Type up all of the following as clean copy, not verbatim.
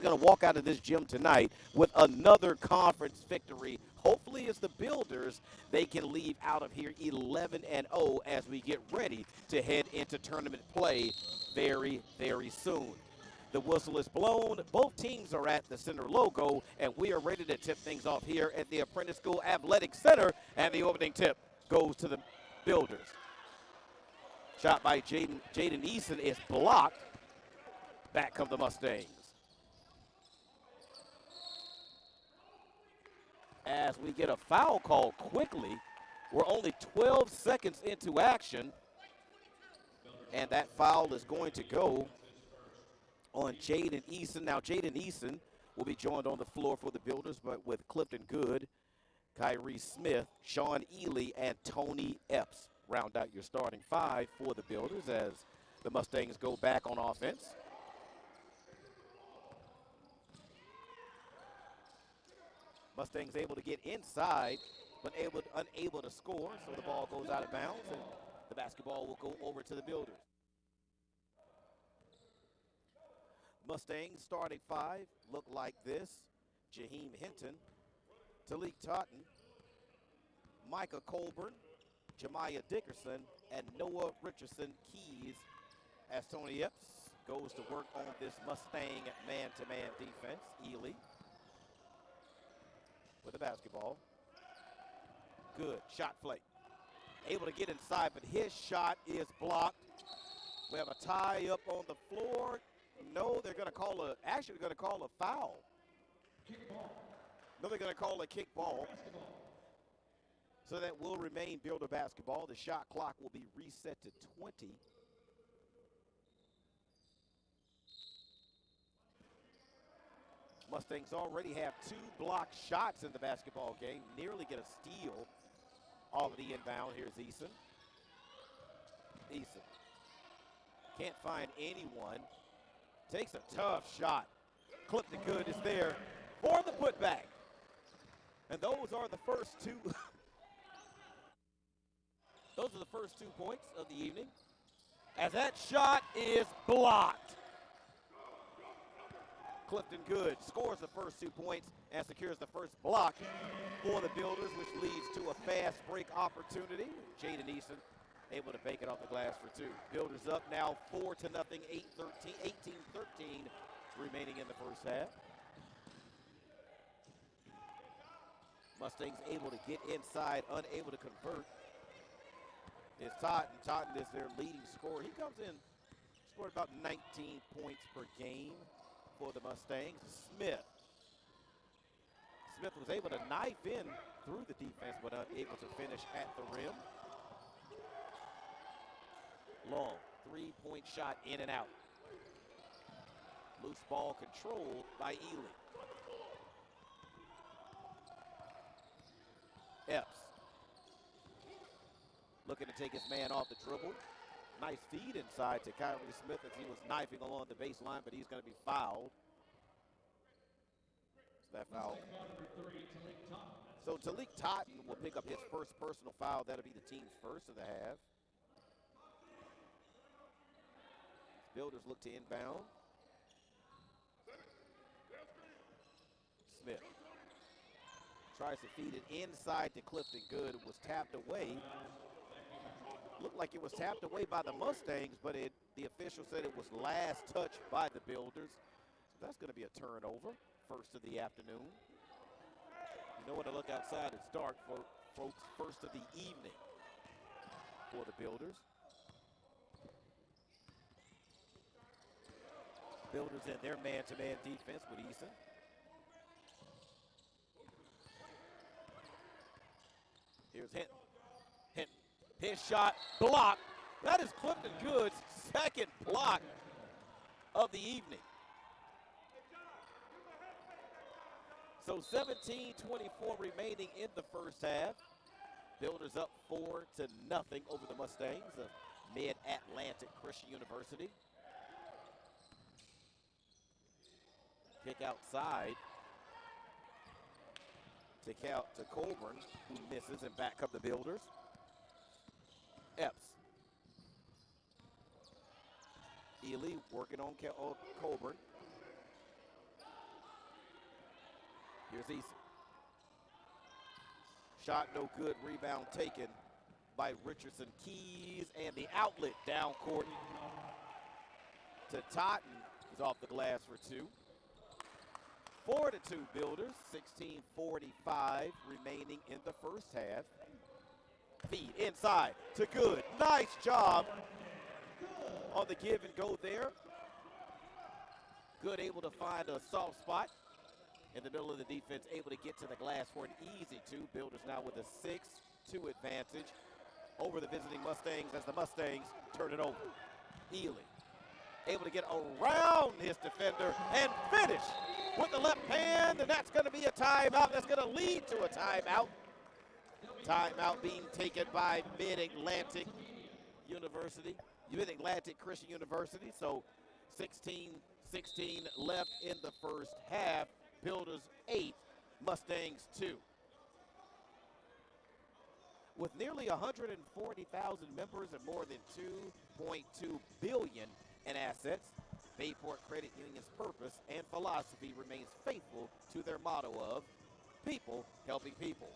going to walk out of this gym tonight with another conference victory. Hopefully, it's the Builders. They can leave out of here 11-0 as we get ready to head into tournament play very, very soon. The whistle is blown. Both teams are at the center logo, and we are ready to tip things off here at the Apprentice School Athletic Center. And the opening tip goes to the Builders. Shot by Jaden Eason is blocked. Back come the Mustangs. As we get a foul call quickly, we're only 12 seconds into action, and that foul is going to go on Jaden Eason. Now, Jaden Eason will be joined on the floor for the Builders, but with Clifton Good, Kyrie Smith, Sean Ely, and Tony Epps. Round out your starting five for the Builders as the Mustangs go back on offense. Mustangs able to get inside, but unable to score, so the ball goes out of bounds, and the basketball will go over to the Builders. Mustangs starting five look like this. Jaheim Hinton, Talik Totten, Micah Colburn, Jemiah Dickerson, and Noah Richardson Keys as Tony Epps goes to work on this Mustang man-to-man defense. Ely with the basketball. Good shot fake. Able to get inside, but his shot is blocked. We have a tie up on the floor. No, they're going to call a foul. No, they're going to call a kick ball. So that will remain Builder basketball. The shot clock will be reset to 20. Mustangs already have 2 blocked shots in the basketball game. Nearly get a steal off of the inbound. Here's Eason. Eason can't find anyone. Takes a tough shot. Clifton Good is there for the putback. And those are the first two. Those are the first 2 points of the evening. As that shot is blocked. Clifton Good scores the first 2 points and secures the first block for the Builders, which leads to a fast break opportunity. Jaden Eason able to bake it off the glass for 2. Builders up now 4-0, 18-13 remaining in the first half. Mustangs able to get inside, unable to convert. It's Totten. Totten is their leading scorer. He comes in, scored about 19 points per game for the Mustangs. Smith was able to knife in through the defense, but unable to finish at the rim. Long 3-point shot in and out. Loose ball controlled by Ely. Epps looking to take his man off the dribble. Nice feed inside to Kyrie Smith as he was knifing along the baseline, but he's going to be fouled. So that foul. So Talik Totten will pick up his first personal foul. That'll be the team's first of the half. Builders look to inbound. Smith tries to feed it inside to Clifton Good. It was tapped away. Looked like it was tapped away by the Mustangs, but the official said it was last touched by the Builders. So that's going to be a turnover, first of the afternoon. You know when to look outside, it's dark, for folks. First of the evening for the Builders. Builders in their man-to-man defense with Eason. Here's Hinton. Hinton. His shot blocked. That is Clifton Good's second block of the evening. So 17-24 remaining in the first half. Builders up 4-0 over the Mustangs of Mid-Atlantic Christian University. Kick outside to Colburn, who misses, and back up the Builders. Epps. Ely working on Colburn. Here's Eason. Shot no good, rebound taken by Richardson Keys, and the outlet down court to Totten. He's off the glass for two. 4-2 Builders, 16:45 remaining in the first half. Feed inside to Good. Nice job on the give and go there. Good able to find a soft spot in the middle of the defense, able to get to the glass for an easy two. Builders now with a 6-2 advantage over the visiting Mustangs as the Mustangs turn it over. Ely able to get around his defender and finish with the left hand, and that's going to be a timeout. That's going to lead to a timeout. Timeout being taken by Mid-Atlantic University, Mid-Atlantic Christian University. So 16-16 left in the first half. Builders 8, Mustangs 2. With nearly 140,000 members and more than $2.2 billion in assets, Bayport Credit Union's purpose and philosophy remains faithful to their motto of people helping people.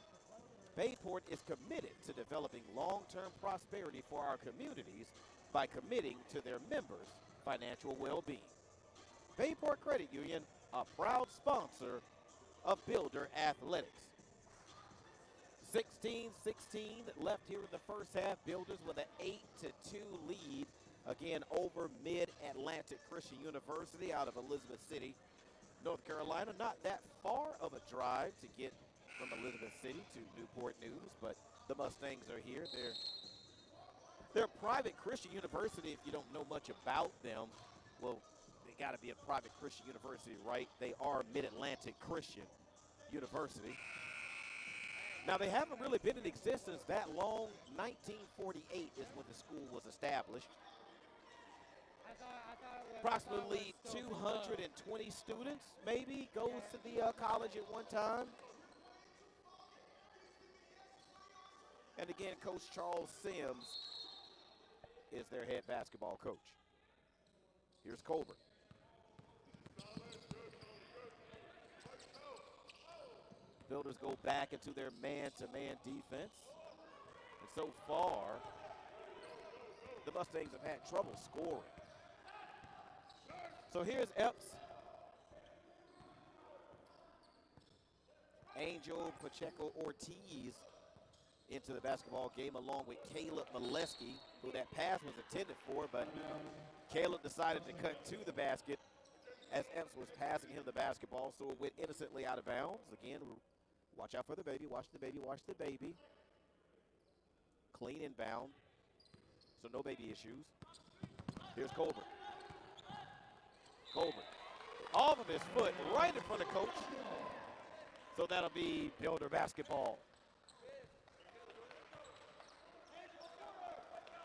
Bayport is committed to developing long-term prosperity for our communities by committing to their members' financial well-being. Bayport Credit Union, a proud sponsor of Builder Athletics. 16-16 left here in the first half. Builders with an 8-2 lead, again, over Mid-Atlantic Christian University out of Elizabeth City, North Carolina. Not that far of a drive to get from Elizabeth City to Newport News, but the Mustangs are here. They're a private Christian university. If you don't know much about them, well, they got to be a private Christian university, right? They are Mid-Atlantic Christian University. Now, they haven't really been in existence that long. 1948 is when the school was established. Approximately 220 students, maybe, goes to the college at one time. And again, Coach Charles Sims is their head basketball coach. Here's Colbert. Builders go back into their man-to-man defense. And so far, the Mustangs have had trouble scoring. So here's Epps. Angel Pacheco Ortiz into the basketball game along with Caleb Molesky, who that pass was intended for, but Caleb decided to cut to the basket as Epps was passing him the basketball, so it went innocently out of bounds. Again, watch out for the baby, watch the baby, watch the baby. Clean inbound, so no baby issues. Here's Colbert. Colbert, off of his foot, right in front of coach. So that'll be Builder basketball.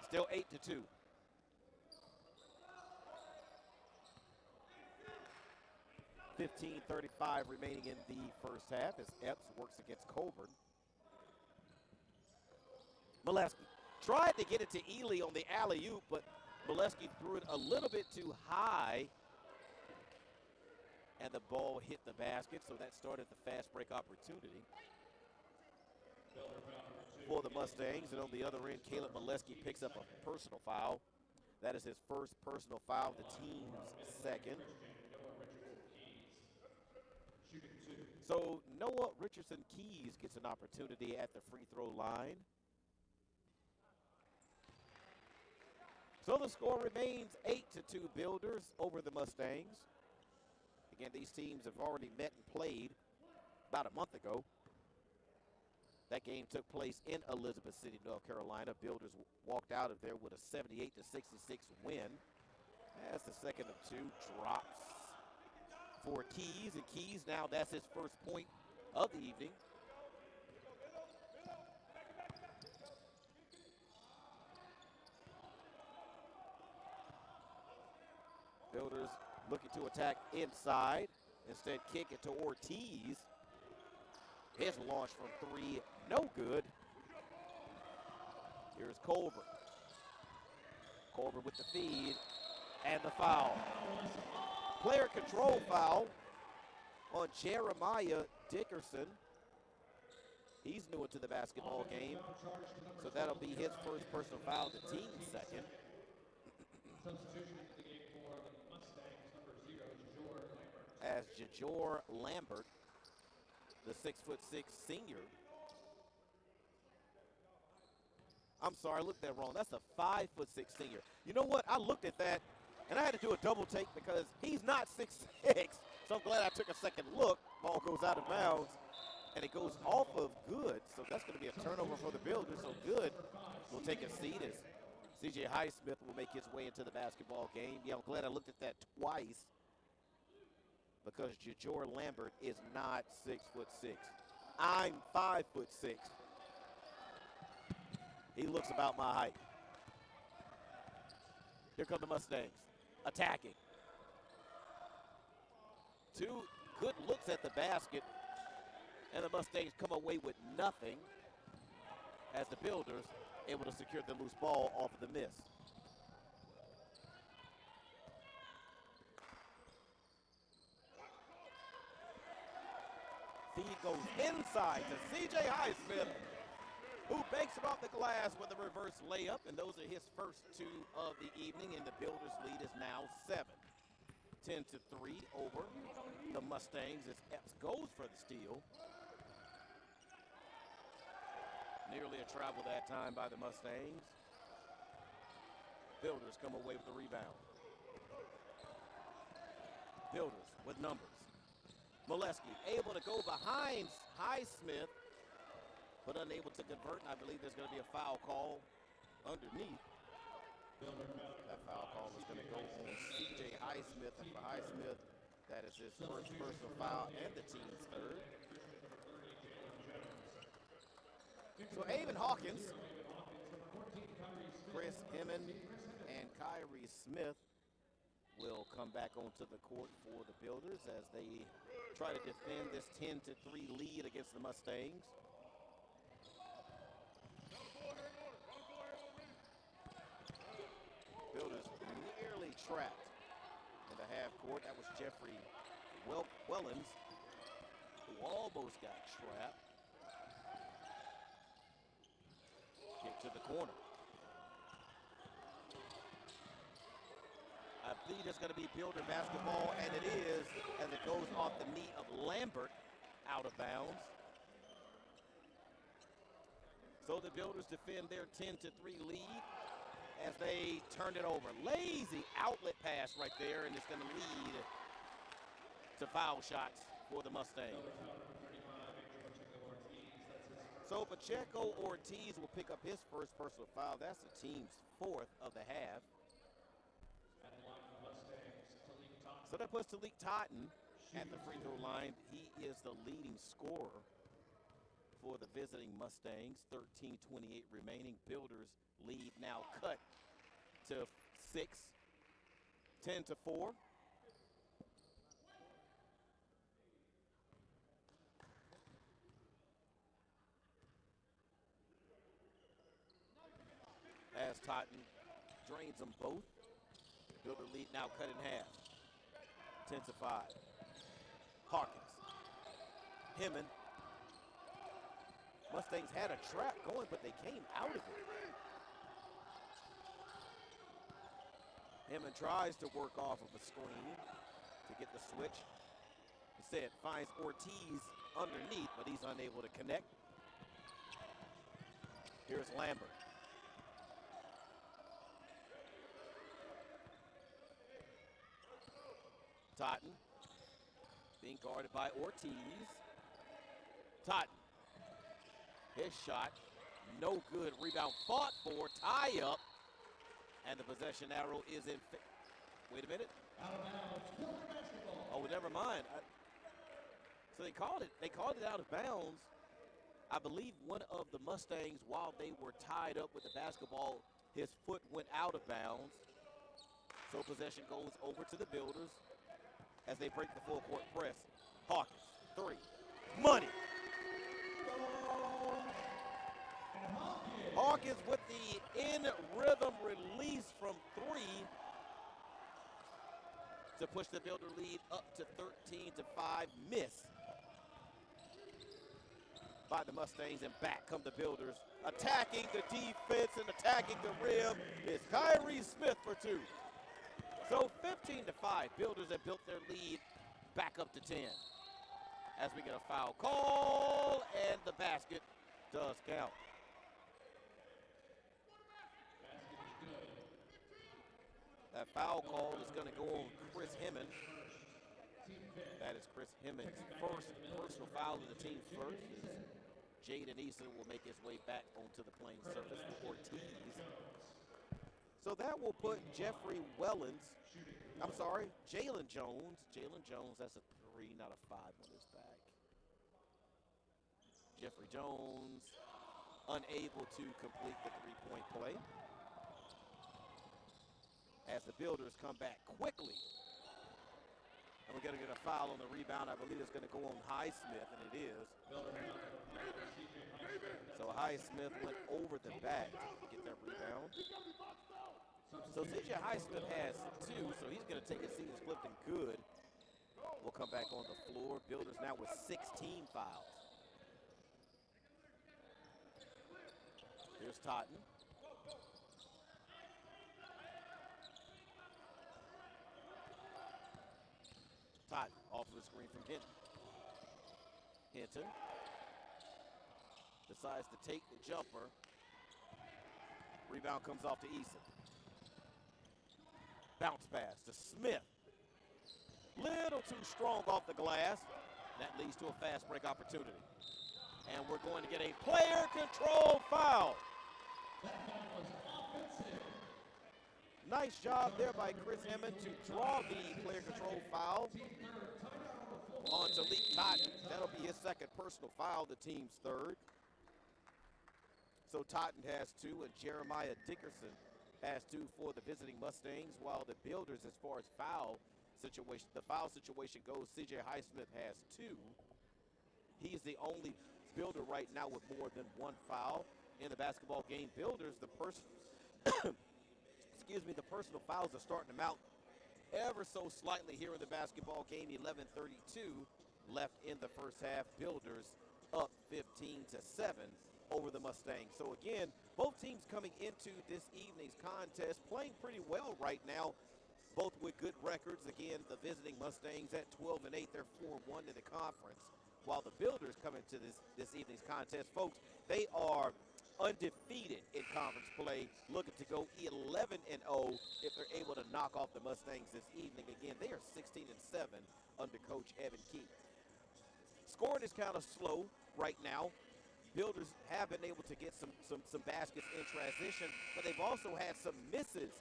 Still 8-2. $15:35 remaining in the first half as Epps works against Colburn. Molesky tried to get it to Ely on the alley-oop, but Molesky threw it a little bit too high, and the ball hit the basket, so that started the fast break opportunity for the Mustangs. And on the other end, Caleb Molesky picks up a personal foul. That is his first personal foul, the team's second. So Noah Richardson Keys gets an opportunity at the free throw line. So the score remains 8-2 Builders over the Mustangs. Again, these teams have already met and played about a month ago. That game took place in Elizabeth City, North Carolina. Builders walked out of there with a 78-66 win. As the second of two drops for Keys, and Keys now, that's his first point of the evening. Builders looking to attack inside. Instead, kick it to Ortiz. His launch from three, no good. Here's Colbert. Colbert with the feed and the foul. Player control foul on Jeremiah Dickerson, he's new into the basketball game, so that'll be his first personal foul, the team's second. As Jajor Lambert, the 6'6" senior. I'm sorry, I looked that wrong. That's a 5'6" senior. You know what? I looked at that, and I had to do a double take because he's not 6'6". So I'm glad I took a second look. Ball goes out of bounds, and it goes off of Good. So that's going to be a turnover for the Builders. So Good will take a seat as C.J. Highsmith will make his way into the basketball game. Yeah, I'm glad I looked at that twice because Jajor Lambert is not 6'6". I'm 5'6". He looks about my height. Here come the Mustangs, attacking. Two good looks at the basket, and the Mustangs come away with nothing as the Builders able to secure the loose ball off of the miss. Feed goes inside to C.J. Highsmith, who banks it off the glass with a reverse layup, and those are his first two of the evening, and the Builders' lead is now 7. 10-3 over the Mustangs as Epps goes for the steal. Nearly a travel that time by the Mustangs. Builders come away with the rebound. Builders with numbers. Molesky able to go behind Highsmith, but unable to convert, and I believe there's going to be a foul call underneath. That foul call is going to go on C.J. Highsmith, and for Highsmith, that is his first personal foul and the team's third. So Avon Hawkins, Chris Hemmon, and Kyrie Smith will come back onto the court for the Builders as they try to defend this 10-3 lead against the Mustangs. Builders nearly trapped in the half court. That was Jeffrey Wellens, who almost got trapped. Kick to the corner. I believe it's going to be Builder basketball, and it is, as it goes off the knee of Lambert, out of bounds. So the Builders defend their 10-3 lead as they turn it over. Lazy outlet pass right there, and it's going to lead to foul shots for the Mustangs. So Pacheco Ortiz will pick up his first personal foul. That's the team's fourth of the half. So that puts Talik Totten at the free throw line. He is the leading scorer for the visiting Mustangs. 13:28 remaining. Builders lead now cut to 6, 10-4. As Totten drains them both. Builder lead now cut in half. 10-5. Hawkins. Hemmon. Mustangs had a trap going, but they came out of it. Hemmon tries to work off of a screen to get the switch. Instead, finds Ortiz underneath, but he's unable to connect. Here's Lambert. Totten being guarded by Ortiz. Totten. His shot, no good. Rebound fought for, tie up, and the possession arrow is in. Wait a minute. Oh, never mind. So they called it out of bounds. I believe one of the Mustangs, while they were tied up with the basketball, his foot went out of bounds. So possession goes over to the Builders as they break the full court press. Hawkins, 3. Money. Hawkins with the in-rhythm release from 3 to push the Builder lead up to 13-5. Miss. by the Mustangs, and back come the Builders. Attacking the defense and attacking the rim is Kyrie Smith for 2. So 15-5, Builders have built their lead back up to 10. As we get a foul call, and the basket does count. That foul call is going to go on Chris Hemmons. That is Chris Hemmons' first personal foul of the team's first. Jaden Eason will make his way back onto the playing surface for Ortiz. So that will put Jalen Jones. Jalen Jones, that's a 3, not a 5 on his back. Jeffrey Jones unable to complete the three-point play. As the Builders come back quickly. And we're going to get a foul on the rebound. I believe it's going to go on Highsmith, and it is. So Highsmith went over the back to get that rebound. So CJ Highsmith has 2, so he's going to take a seat. It's Clifton Good. We'll come back on the floor. Builders now with 16 fouls. Here's Totten. Totten off of the screen from Hinton. Hinton decides to take the jumper. Rebound comes off to Eason. Bounce pass to Smith. Little too strong off the glass. That leads to a fast break opportunity. And we're going to get a player control foul. Nice job there by Chris Hemmons to draw the player control foul on Talik Totten. That'll be his second personal foul, the team's third. So Totten has 2, and Jeremiah Dickerson has 2 for the visiting Mustangs, while the Builders, as far as the foul situation goes, CJ Highsmith has 2. He's the only Builder right now with more than 1 foul in the basketball game. Builders, the personal fouls are starting to mount ever so slightly here in the basketball game. 11:32 left in the first half. Builders up 15-7 over the Mustangs. So again, both teams coming into this evening's contest playing pretty well right now, both with good records. Again, the visiting Mustangs at 12-8, they're 4-1 in the conference, while the Builders coming to this evening's contest, folks, they are undefeated in conference play, looking to go 11-0 if they're able to knock off the Mustangs this evening. Again, they are 16-7 under Coach Evan Key. Scoring is kind of slow right now. Builders have been able to get some baskets in transition, but they've also had some misses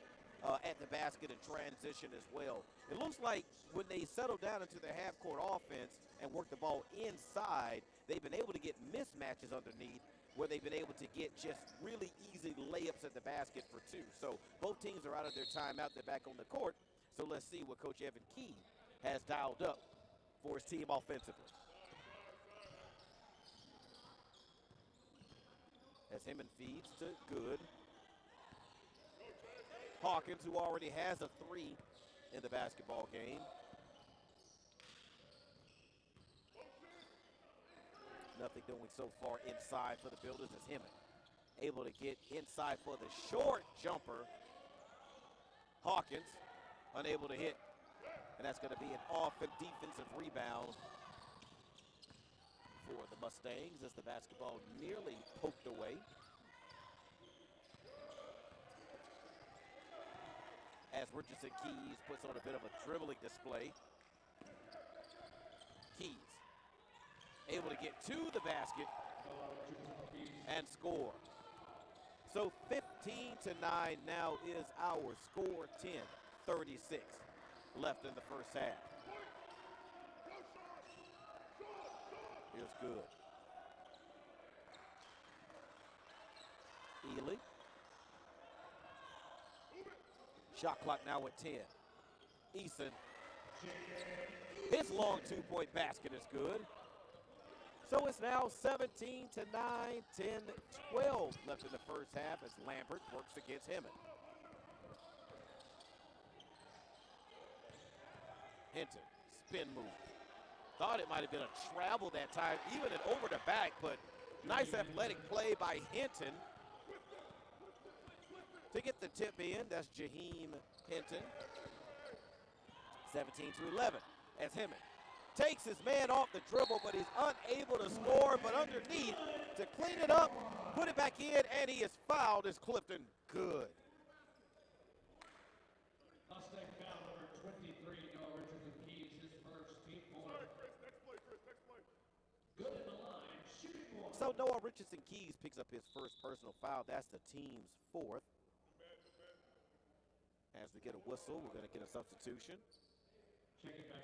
at the basket in transition as well. It looks like when they settle down into their half-court offense and work the ball inside, they've been able to get mismatches underneath, where they've been able to get just really easy layups at the basket for 2. So both teams are out of their timeout. They're back on the court. So let's see what Coach Evan Key has dialed up for his team offensively. As Hemmons feeds to Good. Hawkins, who already has a 3 in the basketball game. Nothing doing so far inside for the Builders as Hemmons able to get inside for the short jumper. Hawkins unable to hit, and that's going to be an defensive rebound for the Mustangs as the basketball nearly poked away. As Richardson Keys puts on a bit of a dribbling display. Keys able to get to the basket and score. So 15-9 now is our score. 10:36 left in the first half. Here's Good. Ely. Shot clock now at 10. Eason. His long 2-point basket is good. So it's now 17-9, 10-12 left in the first half as Lambert works against Hemmons. Hinton, spin move. Thought it might have been a travel that time, even an over the back, but Nice athletic play by Hinton to get the tip in. That's Jaheim Hinton. 17-11 as Hemming takes his man off the dribble, but he's unable to score. But underneath to clean it up, put it back in, and he is fouled as Clifton Good. Mustang foul number 23, no Richardson Keys, his first team foul. Good in the line, shooting one. So Noah Richardson Keys picks up his first personal foul. That's the team's fourth. As we get a whistle, we're going to get a substitution.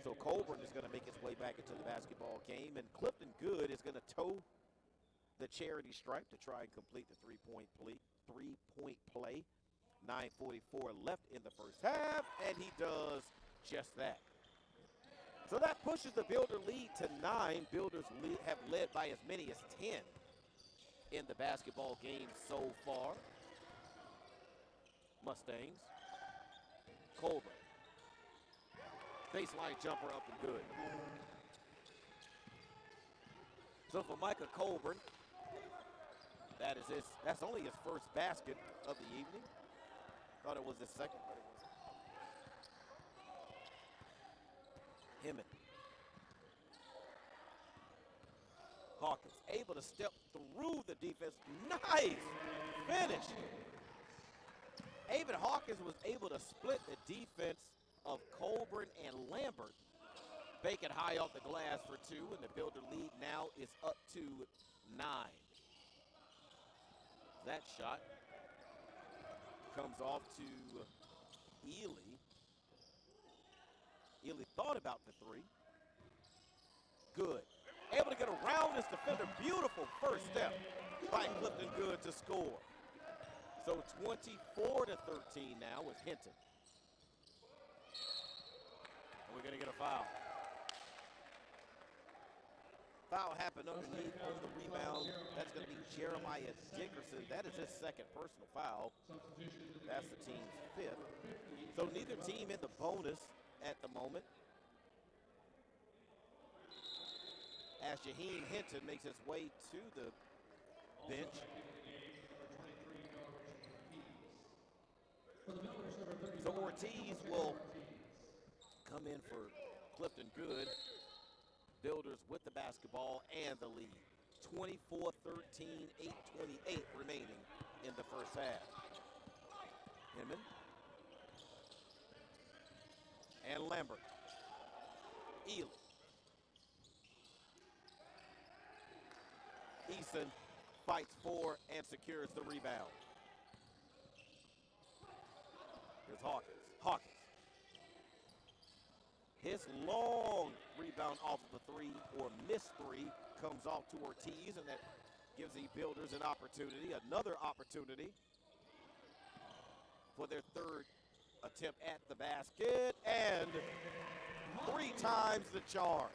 So Colburn is going to make his way back into the basketball game, and Clifton Good is going to toe the charity stripe to try and complete the three-point play. 9:44 left in the first half, and he does just that. So that pushes the Builder lead to 9. Builders have led by as many as 10 in the basketball game so far. Mustangs. Colburn. Baseline jumper up and good. So for Micah Colburn, that's only his first basket of the evening. Thought it was his second, but it wasn't. Hemming. Hawkins able to step through the defense. Nice finish. David Hawkins was able to split the defense of Colburn and Lambert. Bacon high off the glass for 2, and the Builder lead now is up to 9. That shot comes off to Ely. Ely thought about the 3. Good. Able to get around this defender. Beautiful first step by Clifton Good to score. So 24-13 now with Hinton. And we're going to get a foul. Foul happened underneath on the rebound. That's going to be Jeremiah Dickerson. That is his second personal foul. That's the team's 5th. So neither team in the bonus at the moment. As Jaheim Hinton makes his way to the bench. So Ortiz will come in for Clifton Good. Builders with the basketball and the lead. 24-13, 8:28 remaining in the first half. Hemming. And Lambert. Ely. Eason fights for and secures the rebound. Here's Hawkins. Hawkins. His long rebound off of the 3 or missed 3 comes off to Ortiz, and that gives the Builders an opportunity, another opportunity for their 3rd attempt at the basket, and 3 times the charm.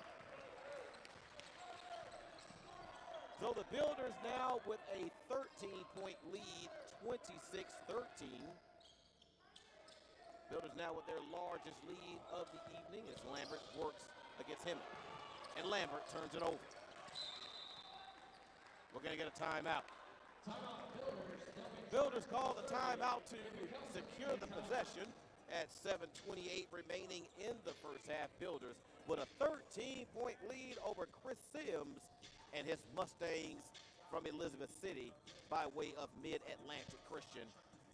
So the Builders now with a 13-point lead, 26-13. Builders now with their largest lead of the evening as Lambert works against him. And Lambert turns it over. We're going to get a timeout. Builders call the timeout to secure the possession at 7:28 remaining in the first half. Builders with a 13-point lead over Chris Sims and his Mustangs from Elizabeth City by way of Mid-Atlantic Christian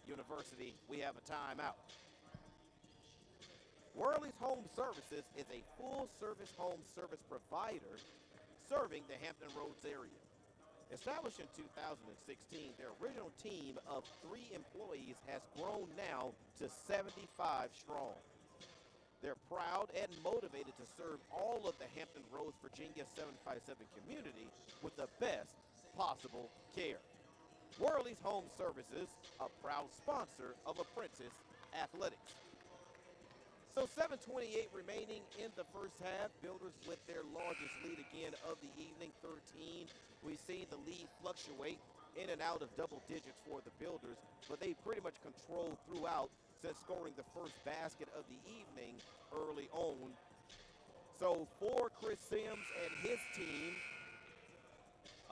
University. We have a timeout. Worley's Home Services is a full-service home service provider serving the Hampton Roads area. Established in 2016, their original team of 3 employees has grown now to 75 strong. They're proud and motivated to serve all of the Hampton Roads, Virginia 757 community with the best possible care. Worley's Home Services, a proud sponsor of Apprentice Athletics. So 7:28 remaining in the first half. Builders with their largest lead again of the evening, 13. We've seen the lead fluctuate in and out of double digits for the Builders, but they pretty much controlled throughout since scoring the first basket of the evening early on. So for Chris Sims and his team,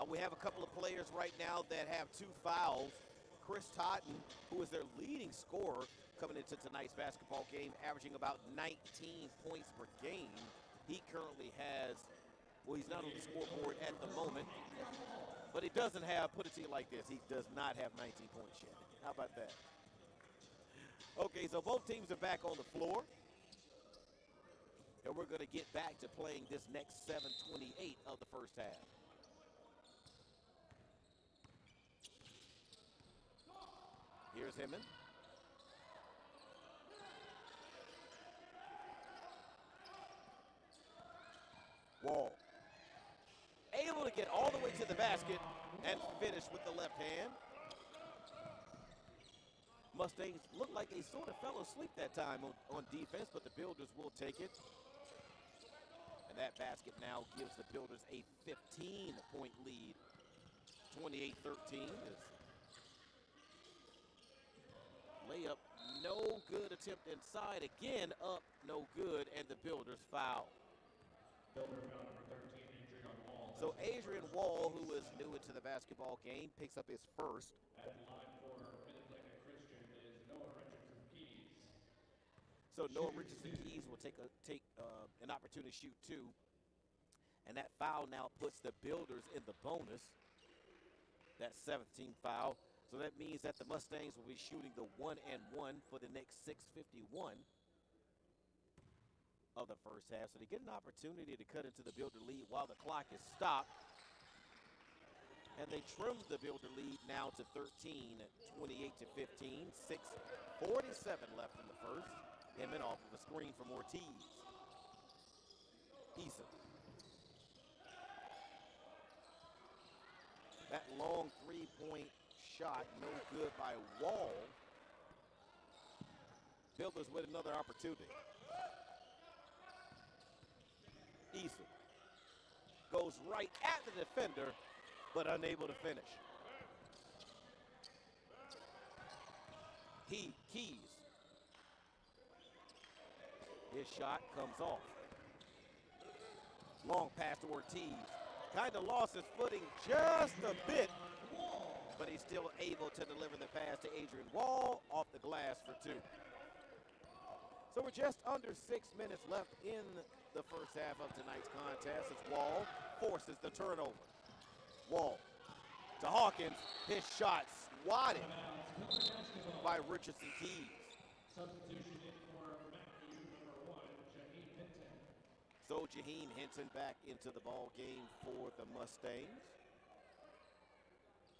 We have a couple of players right now that have 2 fouls. Chris Totten, who is their leading scorer coming into tonight's basketball game, averaging about 19 points per game. He currently has, well, he's not on the scoreboard at the moment, but he doesn't have, put it to you like this, he does not have 19 points yet. How about that? Okay, so both teams are back on the floor. And we're going to get back to playing this next 7:28 of the first half. Here's Hemmon. Wall. Able to get all the way to the basket and finish with the left hand. Mustangs look like they sort of fell asleep that time on defense, but the Builders will take it. And that basket now gives the Builders a 15-point lead. 28-13 is layup, no good. Attempt inside, again up, no good, and the Builders foul. Builder foul number 13, Adrian Wall. So Adrian Wall, who is new into the basketball game, picks up his first. At the line for Minnesota Christian is Noah Richardson Keys. So Noah Richardson Keys will take an opportunity to shoot 2. And that foul now puts the Builders in the bonus. That 17th foul. So that means that the Mustangs will be shooting the 1-and-1 for the next 6:51 of the first half. So they get an opportunity to cut into the Builder lead while the clock is stopped. And they trim the Builder lead now to 13, 28-15, 6:47 left in the first. Hemmon off of a screen from Ortiz. Eason. That long 3-point shot, no good by Wall. Builders with another opportunity. Eason goes right at the defender, but unable to finish. Keys. His shot comes off. Long pass to Ortiz. Kind of lost his footing just a bit, but he's still able to deliver the pass to Adrian Wall off the glass for 2. So we're just under 6 minutes left in the first half of tonight's contest as Wall forces the turnover. Wall to Hawkins. His shot swatted by Richardson Keys. Substitution in for Matthew, number 1, Jaheim Hinton. So Jaheim Hinton back into the ball game for the Mustangs.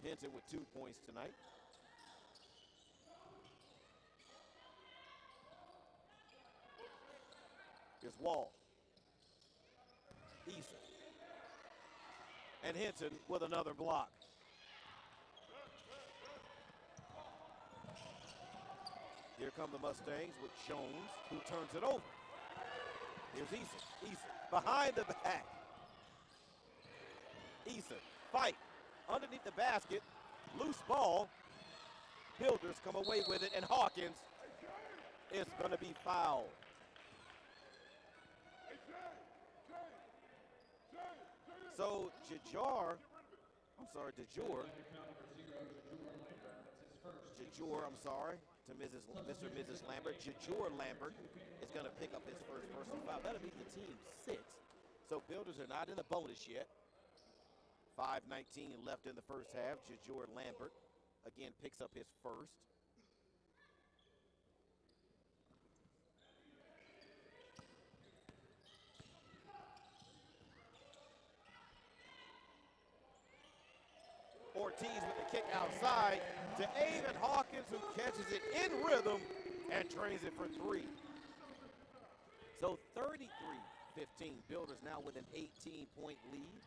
Hinton with 2 points tonight. Here's Wall. Eason. And Hinton with another block. Here come the Mustangs with Jones, who turns it over. Here's Eason. Eason behind the back. Eason, fight. Underneath the basket, loose ball. Builders come away with it, and Hawkins is going to be fouled. So DeJour, to Mr. and Mrs. Lambert. DeJour Lambert is going to pick up his first personal foul. That'll be the team 6. So Builders are not in the bonus yet. 5:19 left in the first half. DeJour Lambert again picks up his first. Ortiz with the kick outside to Avon Hawkins, who catches it in rhythm and drains it for 3. So 33-15. Builders now with an 18-point lead.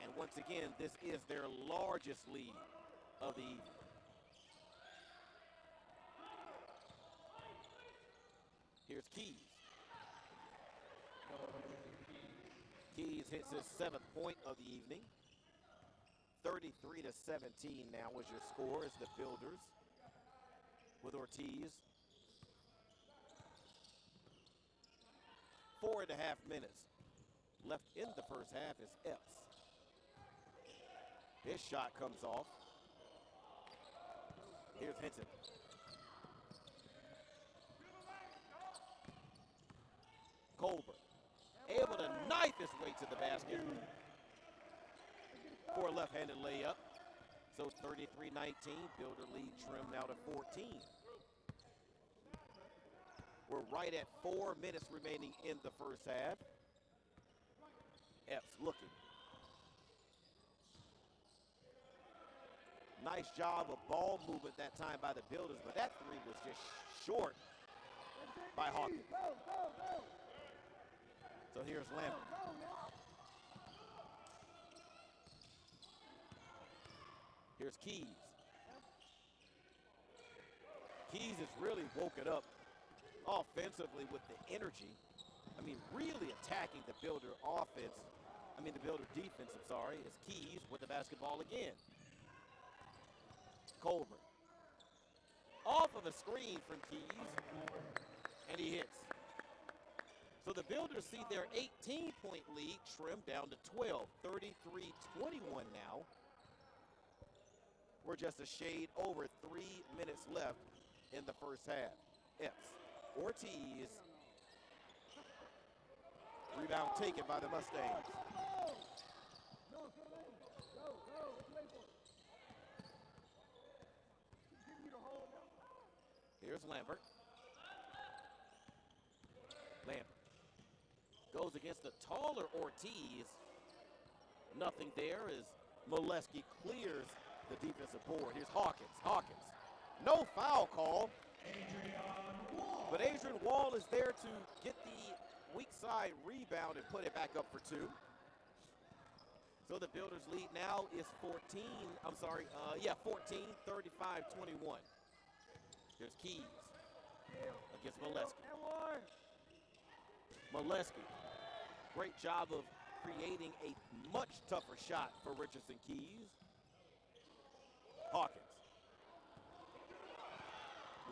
And once again, this is their largest lead of the evening. Here's Keys. Keys hits his 7th point of the evening. 33-17 now is your score as the Builders with Ortiz. 4.5 minutes left in the first half is Epps. His shot comes off. Here's Hinton. Colbert able to knife his way to the basket for a left-handed layup. So 33-19, Builder lead trimmed now to 14. We're right at 4 minutes remaining in the first half. Epps looking. Nice job of ball movement that time by the Builders, but that three was just short by Hawkins. So here's Lambert. Here's Keys. Keys has really woken up offensively with the energy. I mean, really attacking the Builder the Builder defense, I'm sorry, is Keys with the basketball again. Colbert. Off of a screen from Keys, and he hits. So the Builders see their 18-point lead trimmed down to 12, 33-21 now. We're just a shade over 3 minutes left in the first half. Epps, Ortiz, rebound taken by the Mustangs. Here's Lambert. Lambert goes against the taller Ortiz. Nothing there as Molesky clears the defensive board. Here's Hawkins. Hawkins. No foul call. But Adrian Wall is there to get the weak side rebound and put it back up for two. So the Builders lead now is 14, 35-21. Here's Keys against Molesky. Molesky, great job of creating a much tougher shot for Richardson Keys. Hawkins.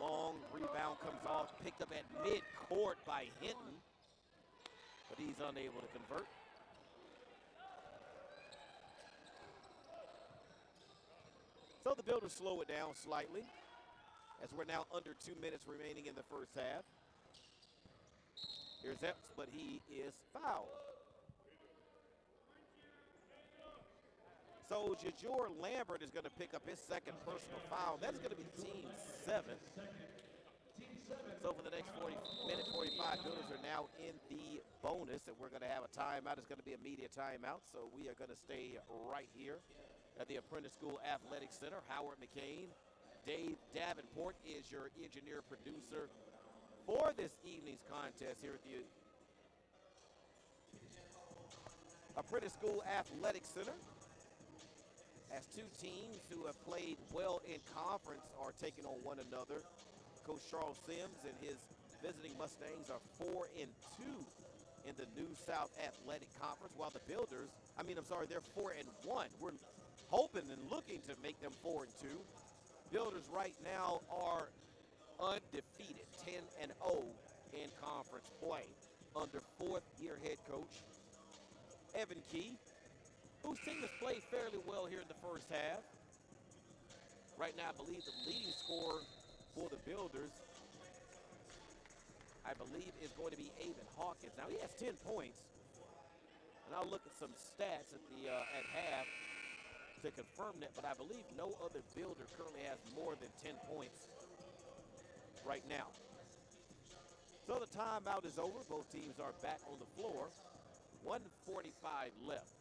Long rebound comes off, picked up at mid-court by Hinton, but he's unable to convert. So the Builders slow it down slightly as we're now under 2 minutes remaining in the first half. Here's Epps, but he is fouled. So Jajor Lambert is going to pick up his second personal foul. That's going to be team 7. So for the next 45, Builders are now in the bonus, and we're going to have a timeout. It's going to be a media timeout, so we are going to stay right here at the Apprentice School Athletic Center. Howard McCain, Dave Davenport is your engineer-producer for this evening's contest here at the Apprentice School Athletic Center. As two teams who have played well in conference are taking on one another. Coach Charles Sims and his visiting Mustangs are 4-2 in the New South Athletic Conference, while the Builders, they're 4-1. We're hoping and looking to make them 4-2. Builders right now are undefeated, 10-0 in conference play under fourth-year head coach Evan Key, whose team has played fairly well here in the first half. Right now, I believe the leading scorer for the Builders, is going to be Avon Hawkins. Now, he has 10 points, and I'll look at some stats at half to confirm that, but I believe no other Builder currently has more than 10 points right now. So the timeout is over. Both teams are back on the floor. 1:45 left.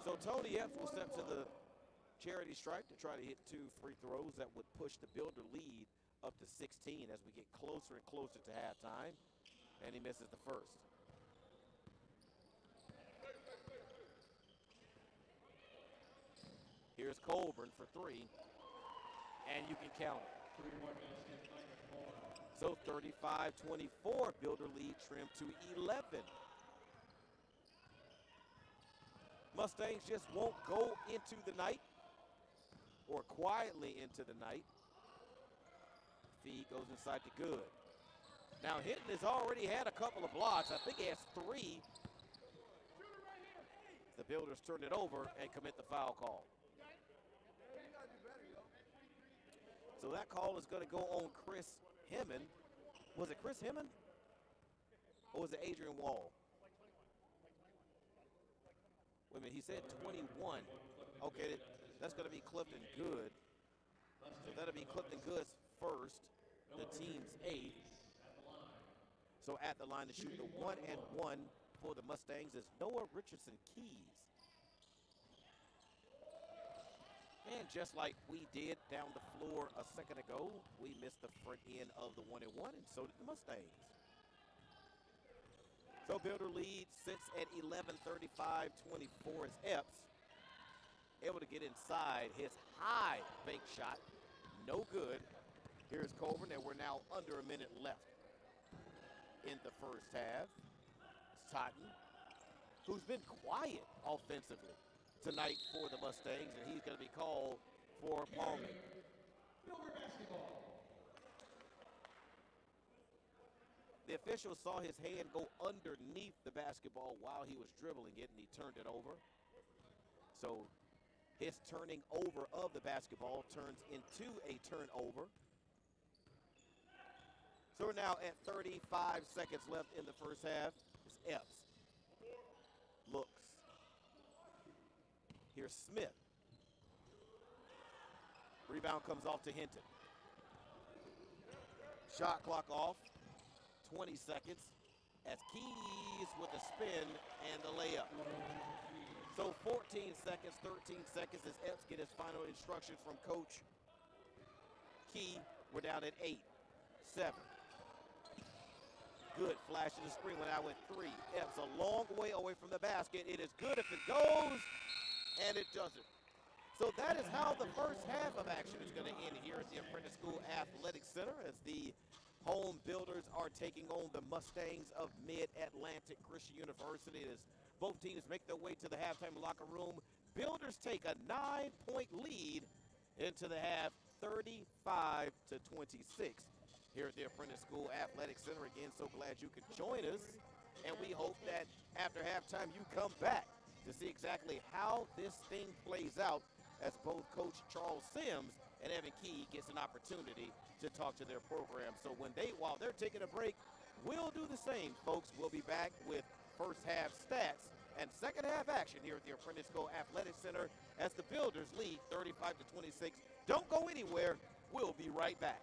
So Tony Epps will step to the charity stripe to try to hit 2 free throws that would push the Builder lead up to 16 as we get closer and closer to halftime, and he misses the first. Here's Colburn for 3, and you can count it. So 35-24, Builder lead trimmed to 11. Mustangs just won't go into the night, or quietly into the night. Feed goes inside to Good. Now Hinton has already had a couple of blocks. I think he has 3. The Builders turn it over and commit the foul call. So that call is going to go on Chris Hemmon. Was it Chris Hemmon? Or was it Adrian Wall? Wait a minute, he said 21. Okay, that's going to be Clifton Good. So that'll be Clifton Good's first, the team's 8th. So at the line to shoot the 1-and-1 for the Mustangs is Noah Richardson Keys. And just like we did down the floor a second ago, we missed the front end of the 1-and-1, and so did the Mustangs. So Builder lead sits at 11, 35-24 as Epps able to get inside his high fake shot. No good. Here's Colburn, and we're now under a minute left in the first half. It's Totten, who's been quiet offensively tonight for the Mustangs, and he's going to be called for palming. The official saw his hand go underneath the basketball while he was dribbling it, and he turned it over. So his turning over of the basketball turns into a turnover. So we're now at 35 seconds left in the first half. It's Epps. Looks. Here's Smith. Rebound comes off to Hinton. Shot clock off. 20 seconds as Keys with a spin and the layup. So 14 seconds, 13 seconds as Epps get his final instructions from Coach Key. We're down at 8, 7. Good flash to the screen when I went 3. Epps a long way away from the basket. It is good if it goes, and it doesn't. So that is how the first half of action is going to end here at the Apprentice School Athletic Center as the home Builders are taking on the Mustangs of Mid-Atlantic Christian University as both teams make their way to the halftime locker room. Builders take a 9-point lead into the half, 35-26. Here at the Apprentice School Athletic Center. Again, so glad you could join us. And we hope that after halftime you come back to see exactly how this thing plays out as both Coach Charles Sims and Evan Key gets an opportunity to talk to their program. So while they're taking a break, we'll do the same, folks. We'll be back with first half stats and second half action here at the Apprentice School Athletic Center as the Builders lead 35-26. Don't go anywhere. We'll be right back.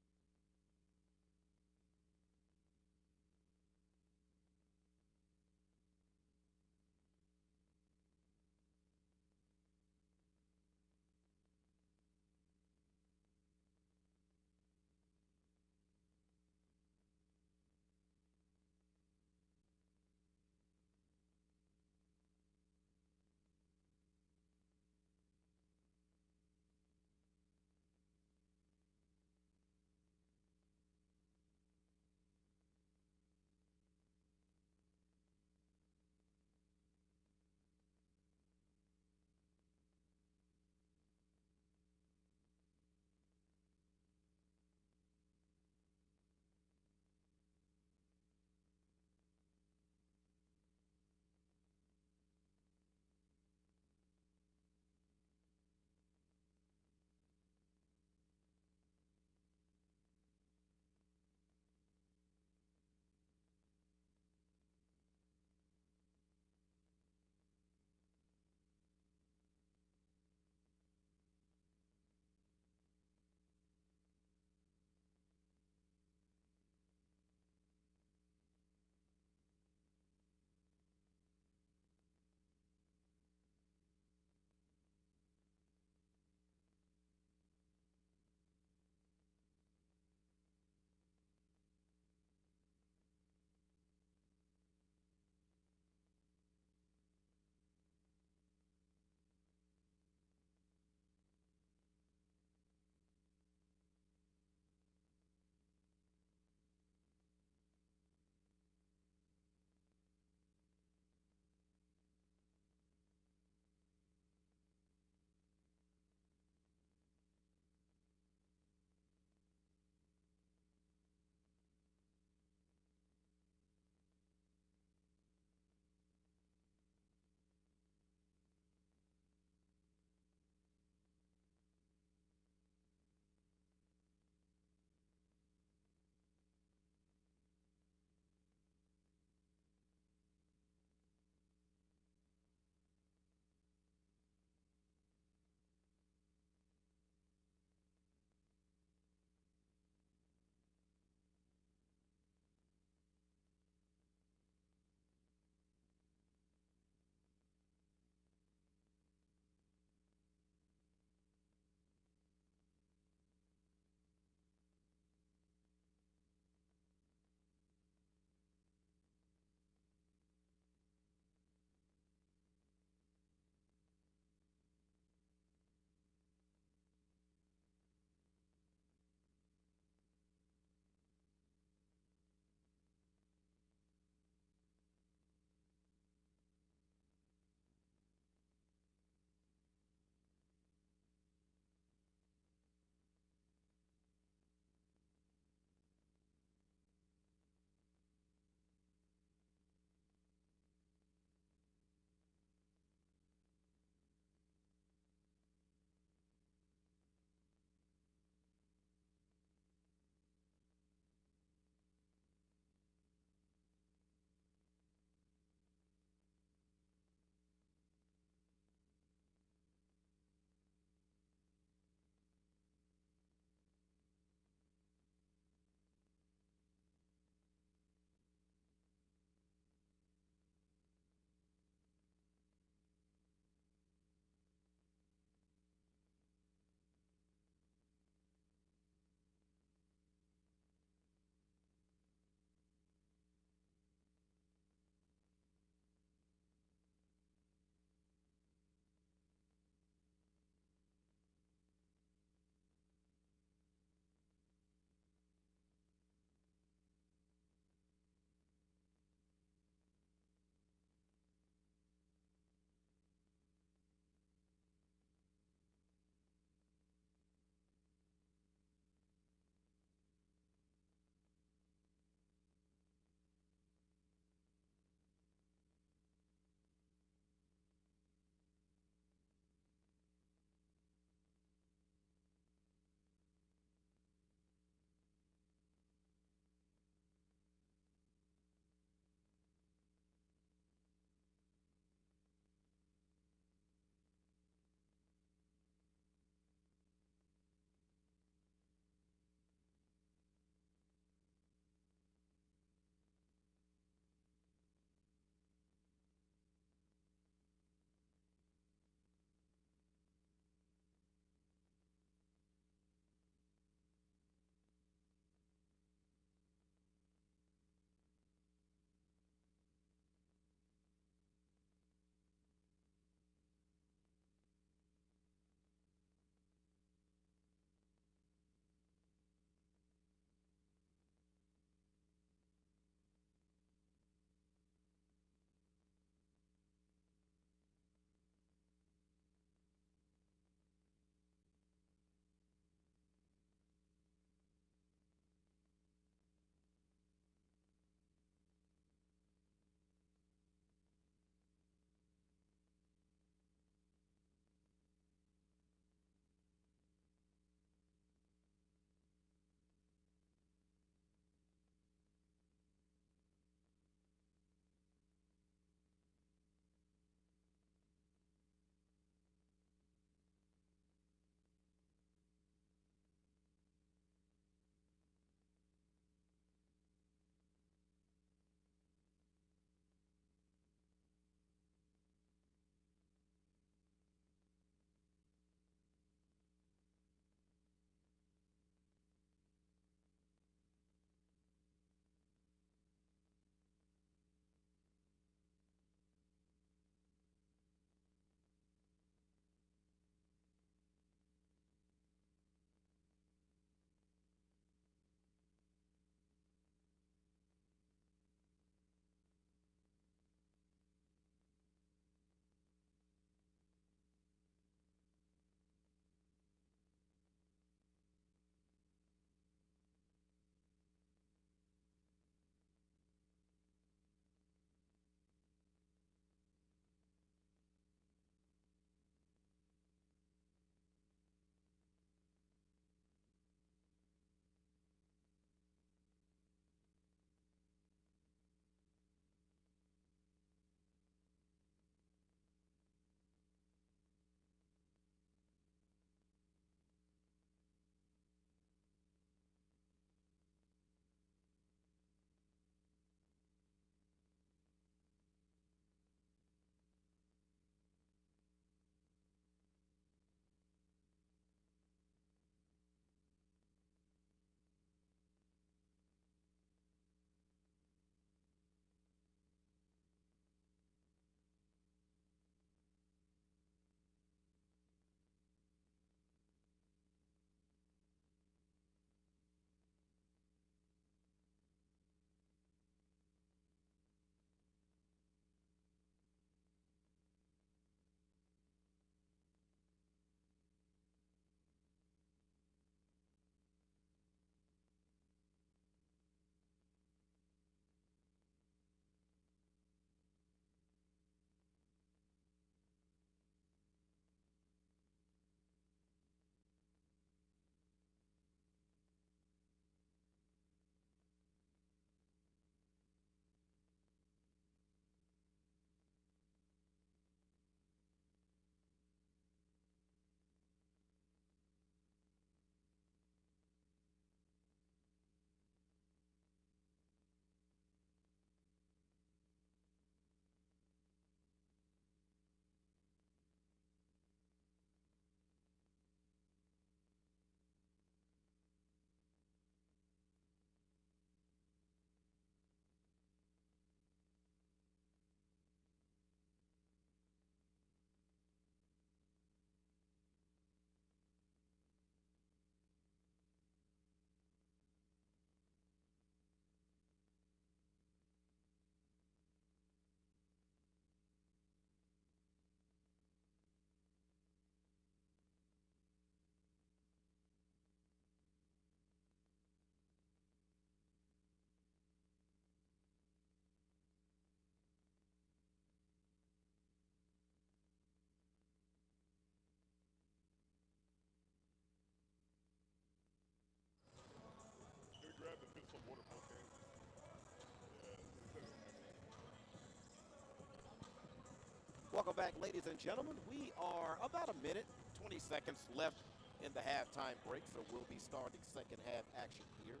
Welcome back, ladies and gentlemen. We are about a minute, 20 seconds left in the halftime break, so we'll be starting second half action here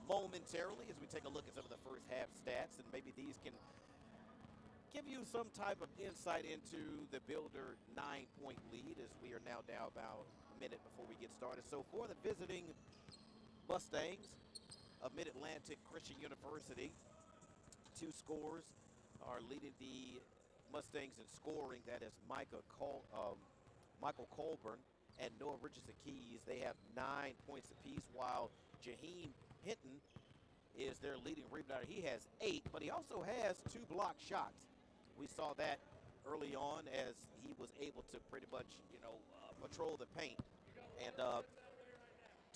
momentarily as we take a look at some of the first half stats, and maybe these can give you some type of insight into the Builder 9-point lead as we are now down about a minute before we get started. So for the visiting Mustangs of Mid-Atlantic Christian University, 2 scores are leading the Mustangs in scoring. That is Michael Colburn and Noah Richardson Keys. They have 9 points apiece, while Jaheim Hinton is their leading rebounder. He has 8, but he also has 2 block shots. We saw that early on as he was able to pretty much, patrol the paint. And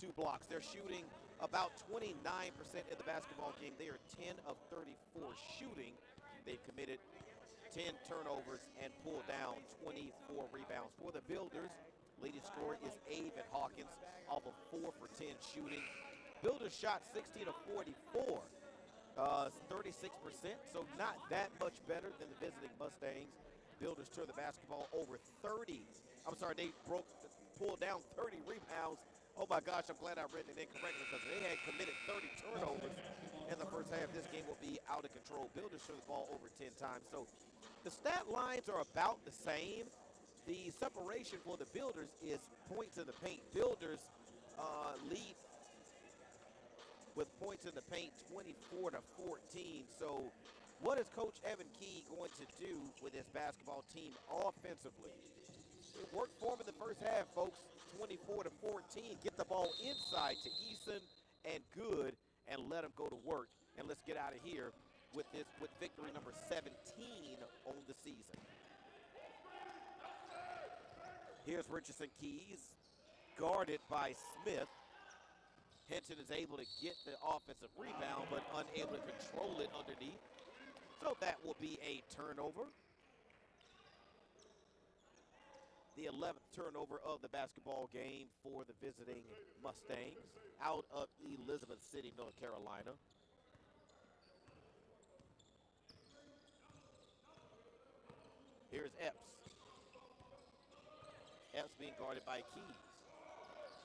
2 blocks. They're shooting about 29% in the basketball game. They are 10 of 34 shooting. They've committed 10 turnovers and pulled down 24 rebounds. For the Builders, leading scorer is Avon Hawkins off of 4 for 10 shooting. Builders shot 16 of 44, 36%, so not that much better than the visiting Mustangs. Builders turned the basketball over 30. They pulled down 30 rebounds. Oh my gosh, I'm glad I read it incorrectly because they had committed 30 turnovers in the first half. This game will be out of control. Builders turned the ball over 10 times. So the stat lines are about the same. The separation for the Builders is points in the paint. Builders lead with points in the paint 24 to 14. So what is Coach Evan Key going to do with his basketball team offensively? It worked for him in the first half, folks. 24 to 14. Get the ball inside to Eason and Good and let him go to work. And let's get out of here with victory number 17 on the season. Here's Richardson Keys, guarded by Smith. Hinton is able to get the offensive rebound, but unable to control it underneath. So that will be a turnover. The 11th turnover of the basketball game for the visiting Mustangs out of Elizabeth City, North Carolina. Here's Epps. Epps being guarded by Keys.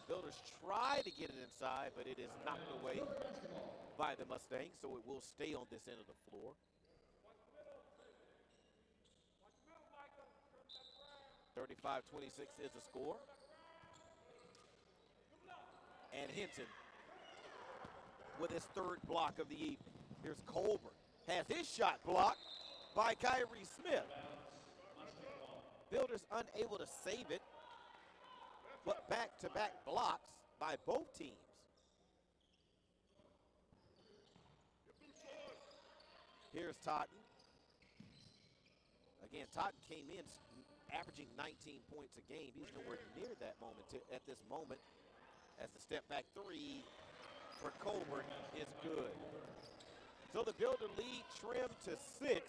Builders try to get it inside, but it is knocked away by the Mustangs, so it will stay on this end of the floor. 35-26 is the score. And Hinton with his 3rd block of the evening. Here's Colburn. Has his shot blocked by Kyrie Smith. Builders unable to save it, but back-to-back blocks by both teams. Here's Totten. Again, Totten came in averaging 19 points a game. He's nowhere near that moment at this moment, as the step-back 3 for Colburn is good. So the Builder lead trimmed to 6.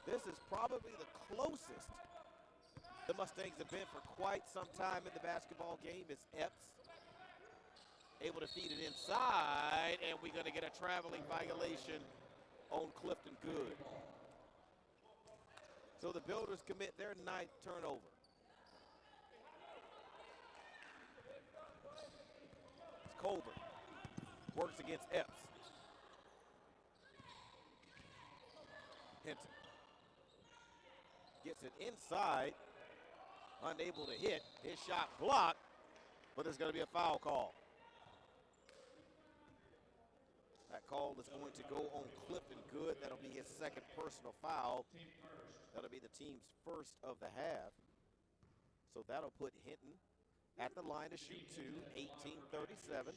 This is probably the closest the Mustangs have been for quite some time in the basketball game. Is Epps able to feed it inside, and we're going to get a traveling violation on Clifton Good. So the Builders commit their 9th turnover. Colburn works against Epps. Hinton gets it inside, unable to hit. His shot blocked, but there's going to be a foul call. That call is going to go on Clifton Good. That'll be his 2nd personal foul. That'll be the team's 1st of the half. So that'll put Hinton at the line to shoot 2, 18-37.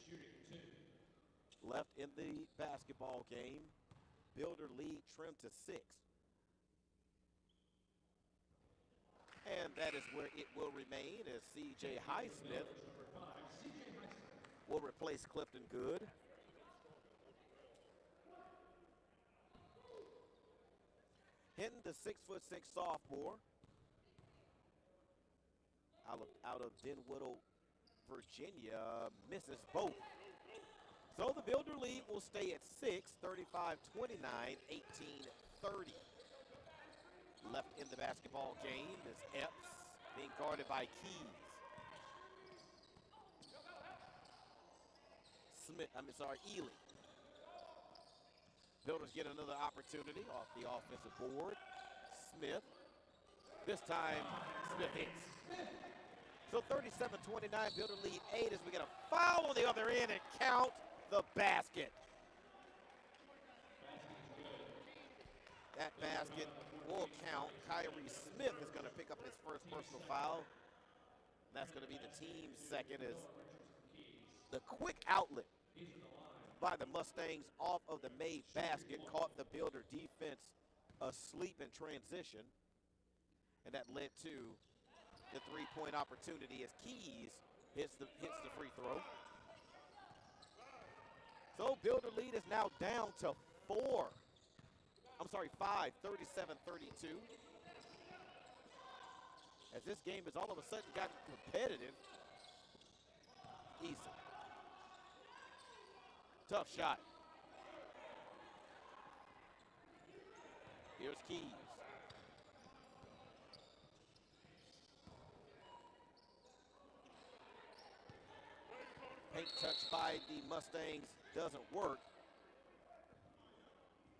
Left in the basketball game. Builder lead trimmed to 6. And that is where it will remain, as C.J. Highsmith will replace Clifton Good. Hinton, the 6'6" sophomore, out of Denwood, Virginia, misses both. So the Builder lead will stay at 6, 35-29, 18-30. Left in the basketball game is Epps being guarded by Keys. Ely. Builders get another opportunity off the offensive board. Smith. This time, Smith hits. So 37-29, Builder lead 8 as we get a foul on the other end and count the basket. That basket will count. Kyrie Smith is going to pick up his first personal foul. That's going to be the team's second as the quick outlet by the Mustangs off of the made basket caught the Builder defense asleep in transition. And that led to the three-point opportunity as Keys hits the free throw. So Builder lead is now down to 5, 37-32. As this game has all of a sudden gotten competitive. Eason. Tough shot. Here's Keys. Paint touch by the Mustangs doesn't work.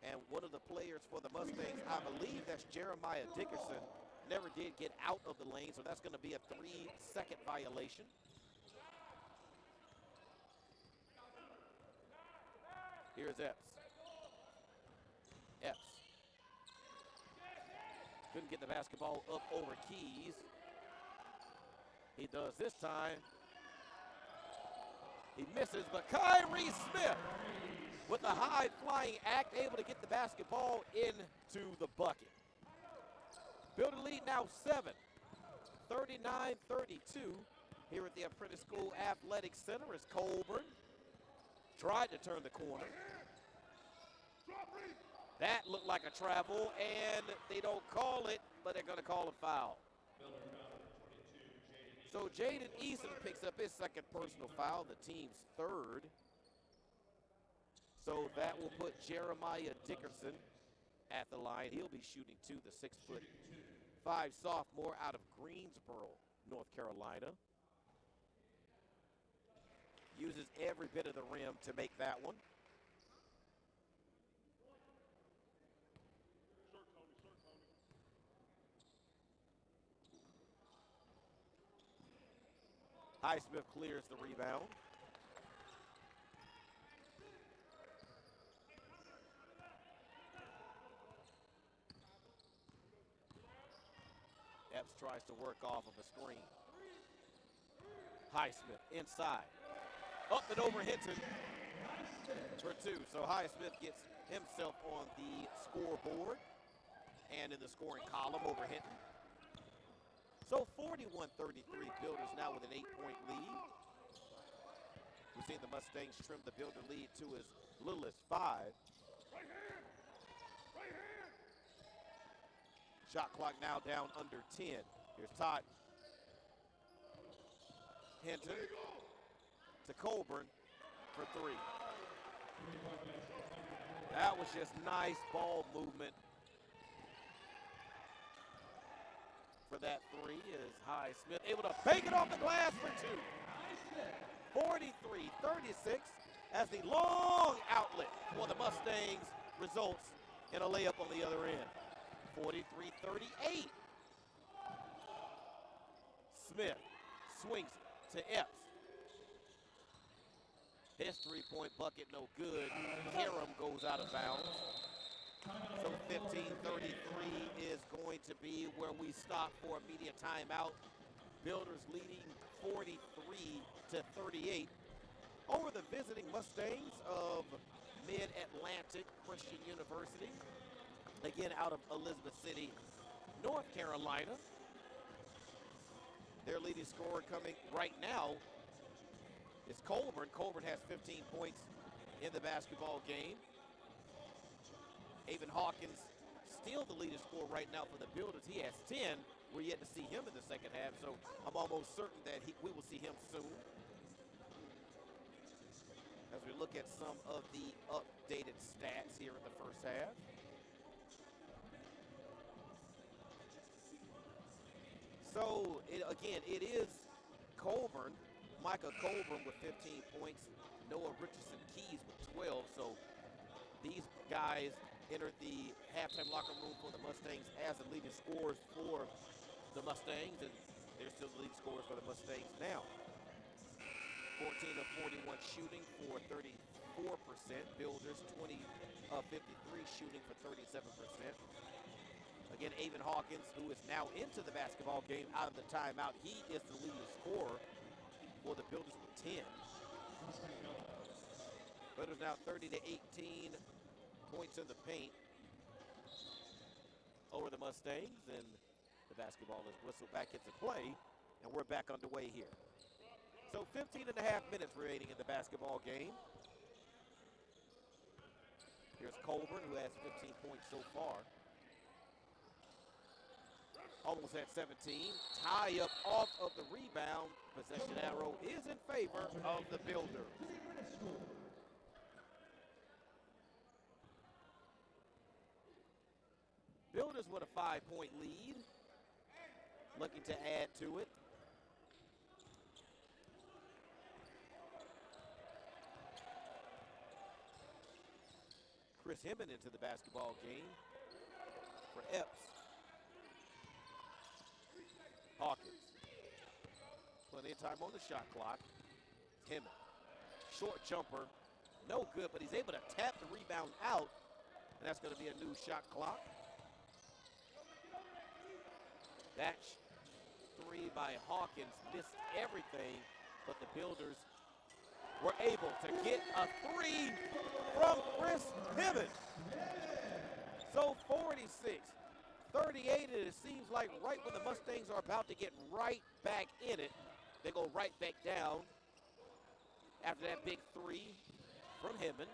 And one of the players for the Mustangs, I believe that's Jeremiah Dickerson, never did get out of the lane, so that's going to be a 3-second violation. Here's Epps. Epps. Couldn't get the basketball up over Keys. He does this time. He misses, but Kyrie Smith with a high-flying act, able to get the basketball into the bucket. Builder lead now 7, 39-32 here at the Apprentice School Athletic Center as Colburn tried to turn the corner. That looked like a travel, and they don't call it, but they're going to call a foul. So Jaden Eason picks up his second personal foul, the team's third. So that will put Jeremiah Dickerson at the line. He'll be shooting two, the 6'5" sophomore out of Greensboro, North Carolina. Uses every bit of the rim to make that one. Highsmith clears the rebound. Epps tries to work off of a screen. Highsmith inside. Up and over Hinton for two. So Highsmith gets himself on the scoreboard and in the scoring column over Hinton. So 41-33, Builders now with an 8-point lead. We've seen the Mustangs trim the Builder lead to as little as 5. Shot clock now down under 10. Here's Todd. Hinton to Colburn for 3. That was just nice ball movement. For that 3 is Highsmith able to bake it off the glass for 2. 43-36 as the long outlet for the Mustangs results in a layup on the other end. 43-38. Smith swings it to Epps. His 3-point bucket no good. Karam goes out of bounds. So 15-33 is going to be where we stop for a media timeout. Builders leading 43-38 over the visiting Mustangs of Mid-Atlantic Christian University. Again, out of Elizabeth City, North Carolina. Their leading scorer coming right now is Colburn. Colburn has 15 points in the basketball game. Avon Hawkins still the leading scorer right now for the Builders. He has 10. We're yet to see him in the second half, so I'm almost certain that we will see him soon. As we look at some of the updated stats here in the first half. So, again, it is Colburn, Micah Colburn with 15 points, Noah Richardson Keys with 12. So these guys entered the halftime locker room for the Mustangs as the leading scorers for the Mustangs, and they're still the leading scorers for the Mustangs now. 14 of 41 shooting for 34%. Builders 20 of 53 shooting for 37%. Again, Avon Hawkins, who is now into the basketball game out of the timeout, he is the leading scorer for the Builders with 10. Builders now 30 to 18 points in the paint over the Mustangs, and the basketball is whistled back into play, and we're back underway here. So 15 and a half minutes remaining in the basketball game. Here's Colburn, who has 15 points so far. Almost at 17. Tie up off of the rebound. Possession arrow is in favor of the Builders. Builders with a 5-point lead. Looking to add to it. Chris Hemmond into the basketball game for Epps. Hawkins. Plenty of time on the shot clock. Hemmond. Short jumper. No good, but he's able to tap the rebound out. And that's going to be a new shot clock. That three by Hawkins missed everything, but the Builders were able to get a three from Chris Hemmond. So 46-38, and it seems like right when the Mustangs are about to get right back in it, they go right back down after that big three from Hemmond,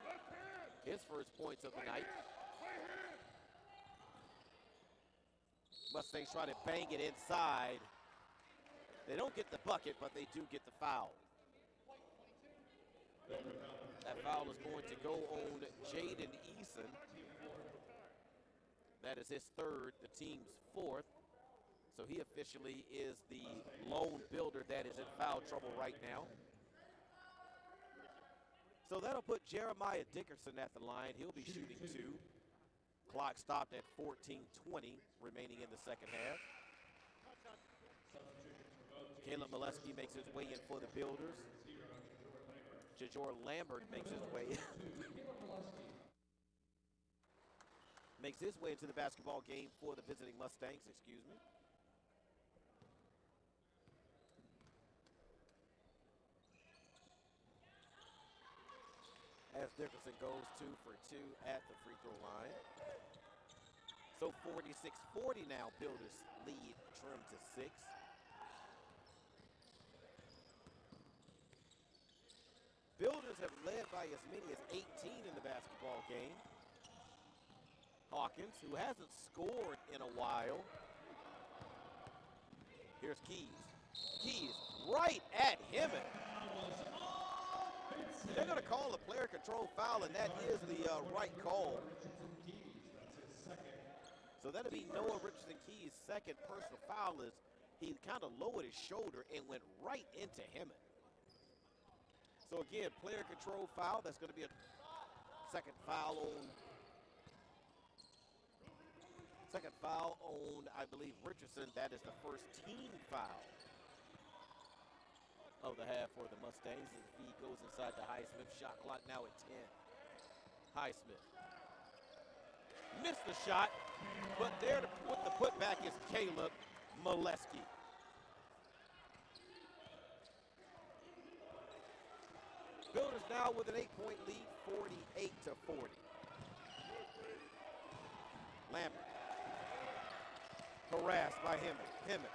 his first points of the night. Mustangs try to bang it inside. They don't get the bucket, but they do get the foul. That foul is going to go on Jaden Eason. That is his third, the team's fourth. So he officially is the lone Builder that is in foul trouble right now. So that'll put Jeremiah Dickerson at the line. He'll be shooting two. Clock stopped at 14:20 remaining in the second half. Caleb Molesky makes his way in for the Builders. Jajor Lambert makes his way into the basketball game for the visiting Mustangs, excuse me. As Dickerson goes 2 for 2 at the free throw line. So 46-40 now, Builders lead trimmed to 6. Builders have led by as many as 18 in the basketball game. Hawkins, who hasn't scored in a while. Here's Keys. Keys right at Hemmond. They're going to call a player control foul, and that is the right call. So that'll be Noah Richardson Keys' second personal foul as he kind of lowered his shoulder and went right into Hemmond. So again, player control foul. That's going to be a second foul on, I believe, Richardson. That is the first team foul of the half for the Mustangs. As he goes inside the Highsmith. Shot clock now at 10. Highsmith missed the shot, but there with the putback is Caleb Molesky. Builders now with an 8-point lead, 48-40. Lambert harassed by Hemmond.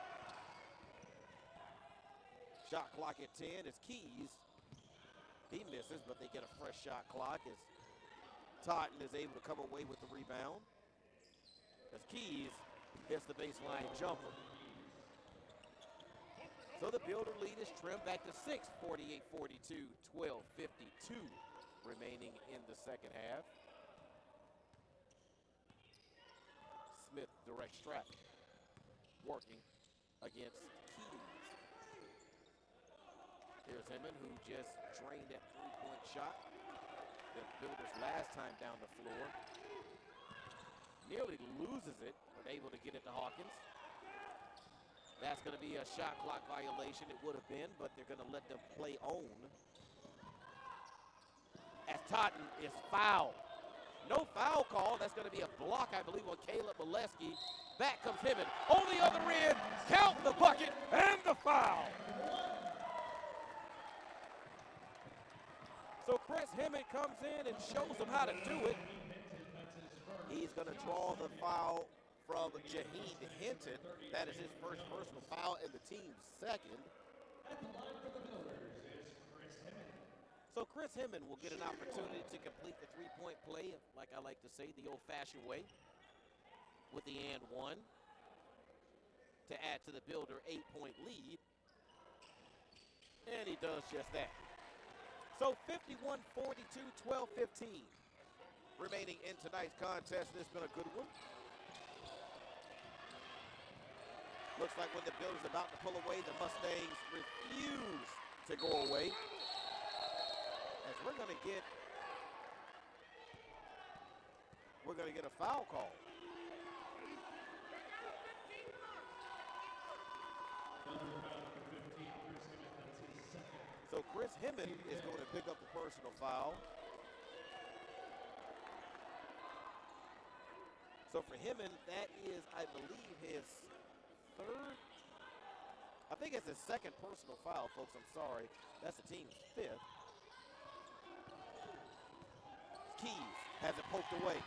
Shot clock at 10 is Keys. He misses, but they get a fresh shot clock as Totten is able to come away with the rebound. As Keys hits the baseline jumper. So the Builder lead is trimmed back to 6, 48-42, 12:52 remaining in the second half. Smith directs traffic. Working against Keys. Here's Hemmon, who just drained that three-point shot. The Builders last time down the floor. Nearly loses it, but able to get it to Hawkins. That's going to be a shot clock violation. It would have been, but they're going to let them play on. As Totten is fouled. No foul call. That's going to be a block, I believe, on Caleb Molesky. Back comes Hemmon. On the other end, count the bucket and the foul. So Chris Hemmon comes in and shows them how to do it. He's going to draw the foul from Jaheed Hinton. That is his first personal foul and the team's second. So Chris Hemmon will get an opportunity to complete the three-point play, like I like to say, the old-fashioned way, with the and one to add to the Builder 8-point lead. And he does just that. So 51-42, 12-15 remaining in tonight's contest. It's been a good one. Looks like when the Builders are about to pull away, the Mustangs refuse to go away. As we're going to get a foul call. So Chris Hemmon is going to pick up the personal foul. So for Hemmon, that is, I believe, his third. I think it's his second personal foul, folks. I'm sorry. That's the team's fifth. Keys has it poked away.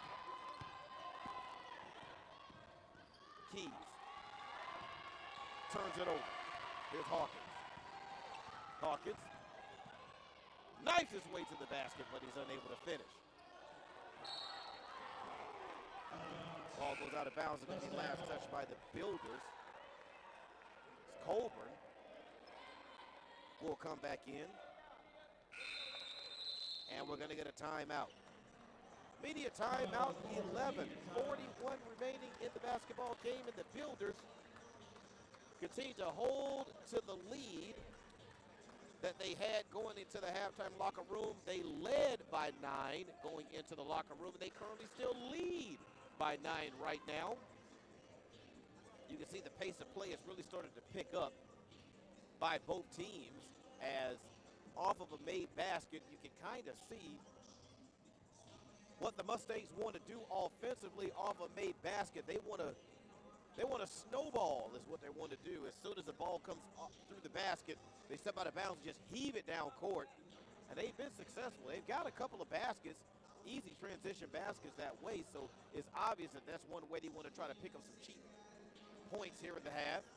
Keys turns it over. Here's Hawkins. Hawkins knifes his way to the basket, but he's unable to finish. Ball goes out of bounds. It's going to be last touched by the Builders. Colburn will come back in. And we're going to get a timeout. Media timeout, 11:41 remaining in the basketball game, and the Builders continue to hold to the lead that they had going into the halftime locker room. They led by 9 going into the locker room, and they currently still lead by 9 right now. You can see the pace of play has really started to pick up by both teams, as off of a made basket, you can kind of see what the Mustangs want to do offensively off a made basket. They want to snowball is what they want to do. As soon as the ball comes up through the basket, they step out of bounds and just heave it down court. And they've been successful. They've got a couple of baskets, easy transition baskets that way. So it's obvious that that's one way they want to try to pick up some cheap points here in the half.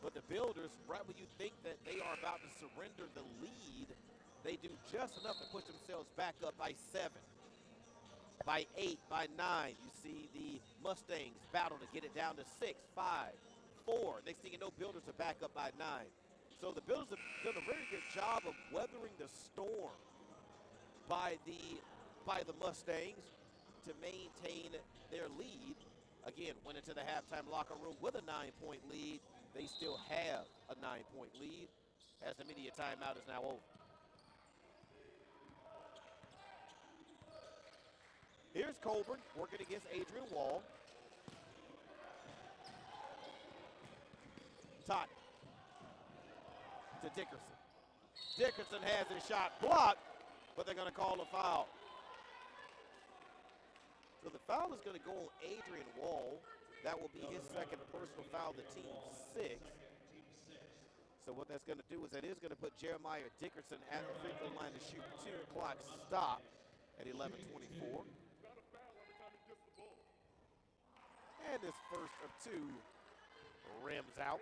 But the Builders, right when you think that they are about to surrender the lead, they do just enough to push themselves back up by 7. By 8, by 9, you see the Mustangs battle to get it down to 6, 5, 4. Next thing you know, Builders are back up by 9. So the Builders have done a very good job of weathering the storm by the Mustangs to maintain their lead. Again, went into the halftime locker room with a 9-point lead. They still have a 9-point lead as the media timeout is now over. Here's Colburn working against Adrian Wall. Totten to Dickerson. Dickerson has his shot blocked, but they're going to call a foul. So the foul is going to go on Adrian Wall. That will be his second personal foul, the team's 6th. So what that's going to do is that is going to put Jeremiah Dickerson at the free throw line to shoot 2. Clock stop at 11:24. And this first of 2 rims out.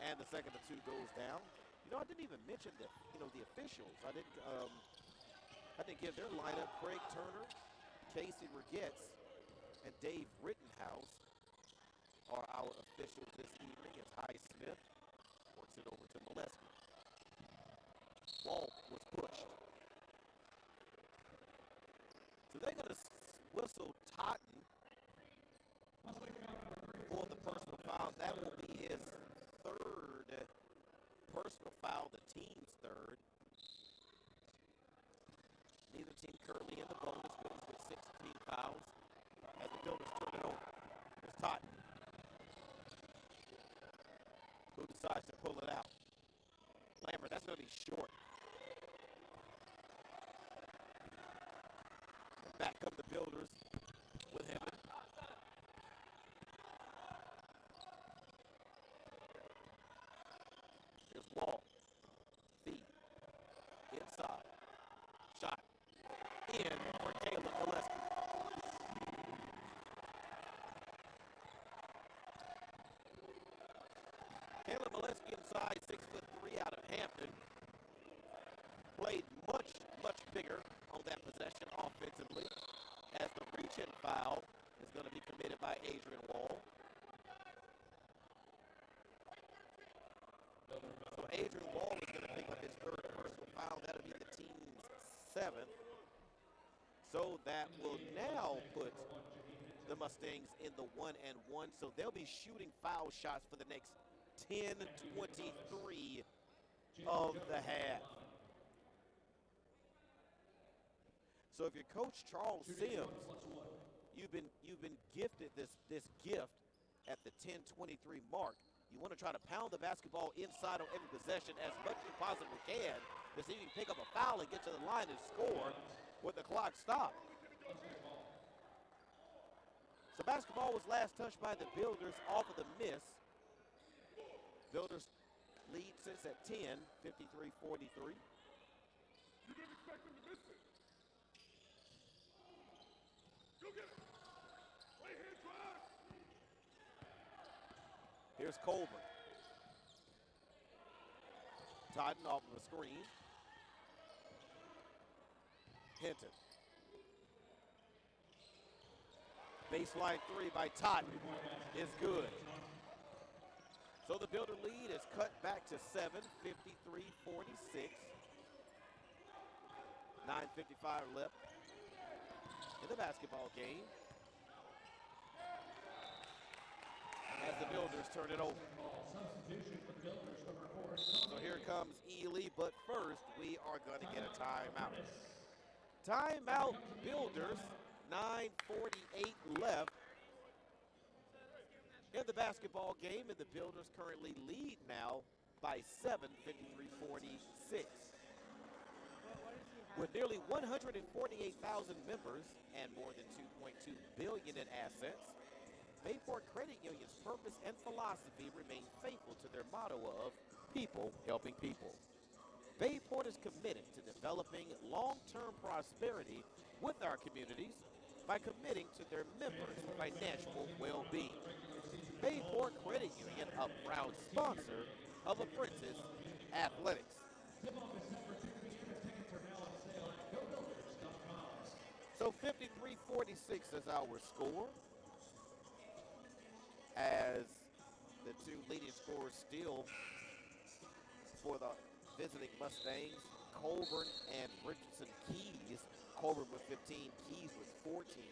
And the second of 2 goes down. You know, I didn't even mention the officials. I didn't give their lineup. Craig Turner, Casey Rigetz, and Dave Rittenhouse are our officials this evening. It's Hy Smith. Works it over to Molesky. Wall was pushed. So they're going to whistle Totten for the personal foul. That will be his third personal foul, the team's third. Neither team currently in the bonus, Builders with 16 fouls. As the Builders turn it over, it's Totten, who decides to pull it out. Lambert, that's going to be short. Back come the Builders with him. Here's Wall. Feed. Inside. Shot. In for Caleb Gillespie. Caleb Gillespie inside, 6'3" out of Hampton. Played much bigger on that possession offensively, as the reach-in foul is going to be committed by Adrian Wall. So Adrian Wall is going to pick up his third personal foul. That'll be the team's seventh. So that will now put the Mustangs in the 1-1. So they'll be shooting foul shots for the next 10:23 of the half. So if you're Coach Charles Sims, you've been gifted this gift at the 10:23 mark. You want to try to pound the basketball inside on every possession as much as you possibly can to see if you can pick up a foul and get to the line and score with the clock stopped. So basketball was last touched by the Builders off of the miss. Builders lead sits at 10, 53-43. You didn't expect them to miss it. Go get it. Right hand drive. Here's Colburn. Totten off of the screen. Hinton. Baseline three by Totten is good. So the Builder lead is cut back to 7, 53-46. 9:55 left in the basketball game. As the Builders turn it over. So here comes Ely, but first we are going to get a timeout. Timeout, Builders, 9:48 left in the basketball game, and the Builders currently lead now by 7, 53-46. With nearly 148,000 members and more than $2.2 billion in assets, Bayport Credit Union's purpose and philosophy remain faithful to their motto of people helping people. Bayport is committed to developing long-term prosperity with our communities by committing to their members' financial well-being. Bayport Credit Union, a proud sponsor of Apprentice Athletics. So 53-46 is our score, as the two leading scorers still for the visiting Mustangs, Colburn and Richardson Keys. Colburn with 15, Keys with 14.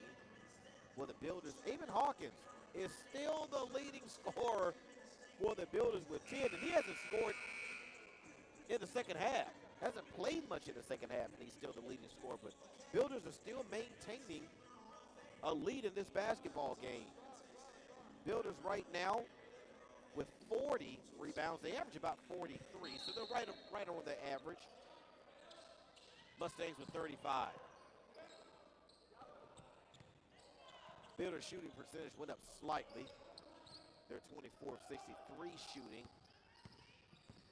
For the Builders, Eamon Hawkins is still the leading scorer for the Builders with 10, and he hasn't scored in the second half. Hasn't played much in the second half, and he's still the leading scorer. But Builders are still maintaining a lead in this basketball game. Builders right now with 40 rebounds. They average about 43, so they're right on the average. Mustangs with 35. Builders shooting percentage went up slightly. They're 24 of 63 shooting,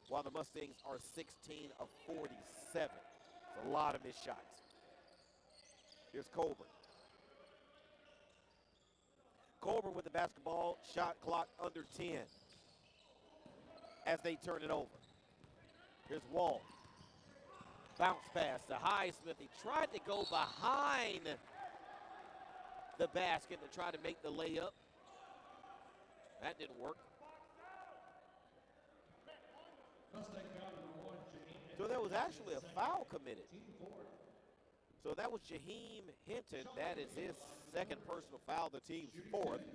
while the Mustangs are 16 of 47. It's a lot of missed shots. Here's Colburn. Colburn with the basketball, shot clock under 10 as they turn it over. Here's Wall. Bounce pass to Highsmith. He tried to go behind the basket to try to make the layup. That didn't work. So there was actually a foul committed. So that was Jaheim Hinton. That is his second personal foul, the team's fourth.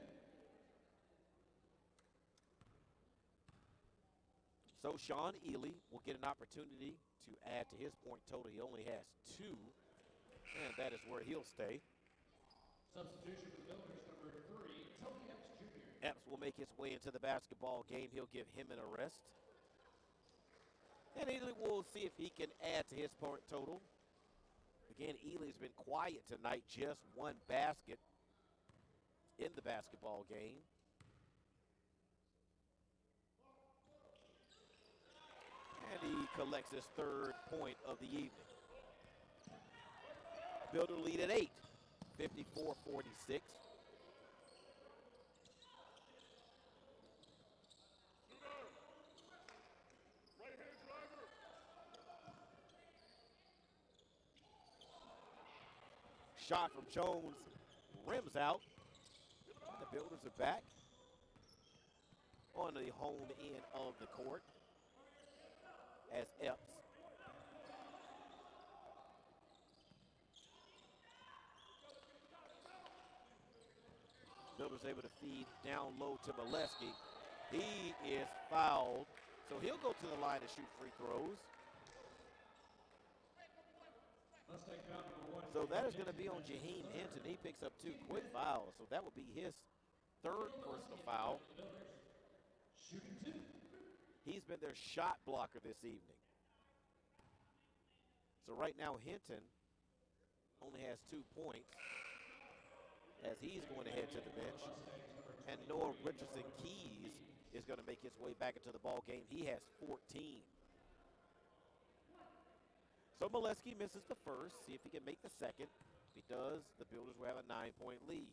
So Sean Ely will get an opportunity to add to his point total. He only has 2, and that is where he'll stay. Substitution for the Builders, number 3, Tony Epps Jr. Epps will make his way into the basketball game. He'll give him an arrest. And Ely will see if he can add to his point total. Again, Ely's been quiet tonight, just 1 basket in the basketball game. And he collects his 3rd point of the evening. Builder lead at 8, 54-46. Right-hand driver. Shot from Jones, rims out. And the Builders are back on the home end of the court as Epps Builders able to feed down low to Molesky. He is fouled, so he'll go to the line to shoot free throws. Mustang foul number 1. So that is going to be on Jaheim Hinton. He picks up 2 quick fouls, so that would be his 3rd personal foul. Shooting 2. He's been their shot blocker this evening. So right now Hinton only has 2 points as he's going to head to the bench. And Noah Richardson Keys is going to make his way back into the ball game. He has 14. So Molesky misses the first. See if he can make the second. If he does, the Builders will have a 9-point lead.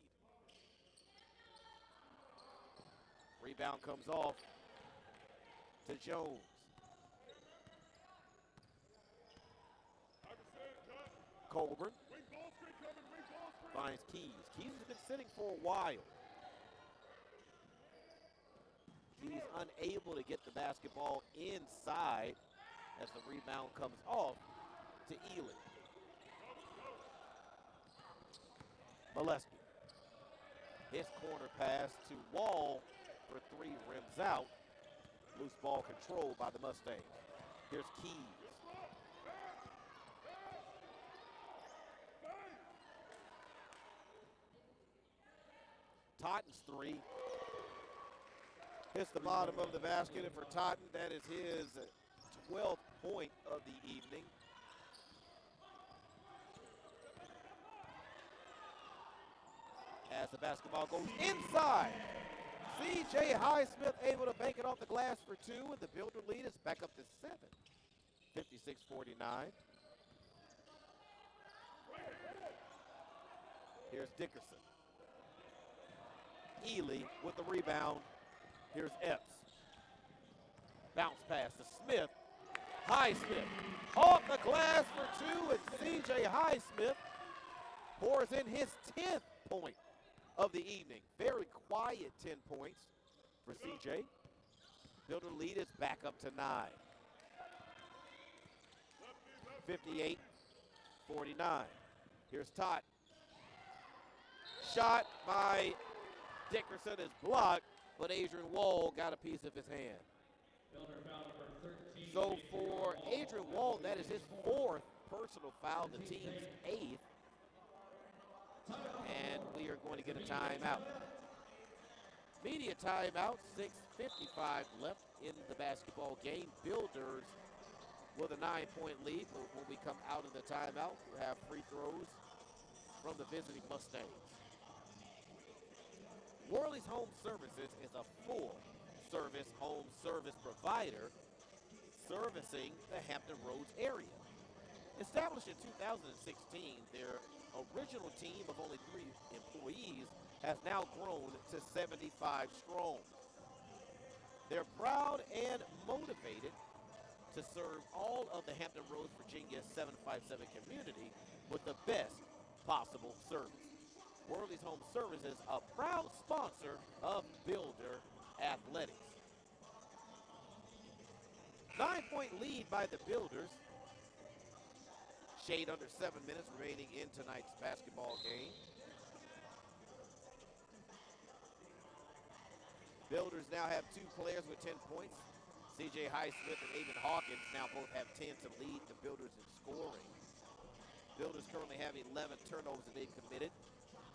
Rebound comes off to Jones. Colburn Wing ball screen coming. Wing ball screen. finds Keys. Keys has been sitting for a while. He's unable to get the basketball inside as the rebound comes off to Ely. Molesky. His corner pass to Wall for 3, rims out. Loose ball controlled by the Mustangs. Here's Keys. Totten's 3 hits the bottom of the basket, and for Totten, that is his 12th point of the evening. As the basketball goes inside, C.J. Highsmith able to bank it off the glass for 2, and the Builder lead is back up to 7, 56-49. Here's Dickerson. Ely with the rebound. Here's Epps. Bounce pass to Smith. Highsmith off the glass for 2, and C.J. Highsmith pours in his 10th point of the evening. Very quiet 10 points for C.J. Builder lead is back up to 9. 58-49. Here's Todd. Shot by Dickerson is blocked, but Adrian Wall got a piece of his hand. Builder foul number 13. So for Adrian Wall, that is his 4th personal foul, the team's 8th. And we are going to get a timeout. Media timeout, 6:55 left in the basketball game. Builders with a 9-point lead, but when we come out of the timeout, we'll have free throws from the visiting Mustangs. Worley's Home Services is a full-service home service provider servicing the Hampton Roads area. Established in 2016, their original team of only 3 employees has now grown to 75 strong. They're proud and motivated to serve all of the Hampton Roads, Virginia 757 community with the best possible service. Worley's Home Services, a proud sponsor of Builder Athletics. 9-point lead by the Builders. Shade under 7 minutes remaining in tonight's basketball game. Builders now have 2 players with 10 points. C.J. Highsmith and Avon Hawkins now both have 10 to lead the Builders in scoring. Builders currently have 11 turnovers that they've committed.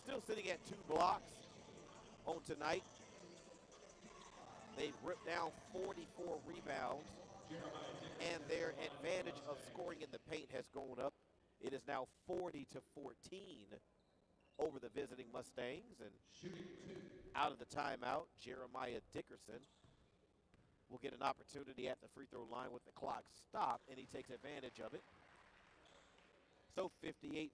Still sitting at 2 blocks on tonight. They've ripped down 44 rebounds, and their advantage of scoring in the paint has gone up. It is now 40-14 over the visiting Mustangs. And out of the timeout, Jeremiah Dickerson will get an opportunity at the free throw line with the clock stopped, and he takes advantage of it. So 58-50.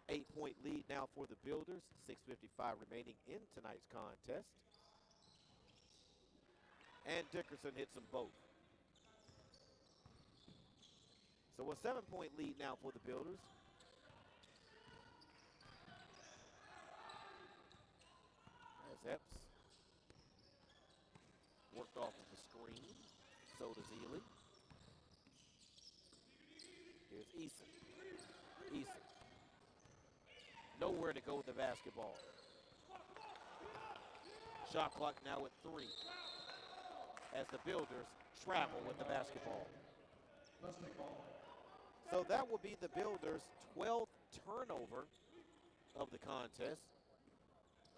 8-point lead now for the Builders. 6:55 remaining in tonight's contest. And Dickerson hits them both. So a 7-point lead now for the Builders. As Epps worked off of the screen. So does Ely. Here's Eason. Nowhere to go with the basketball. Shot clock now at 3. As the Builders travel with the basketball. So that will be the Builders' 12th turnover of the contest.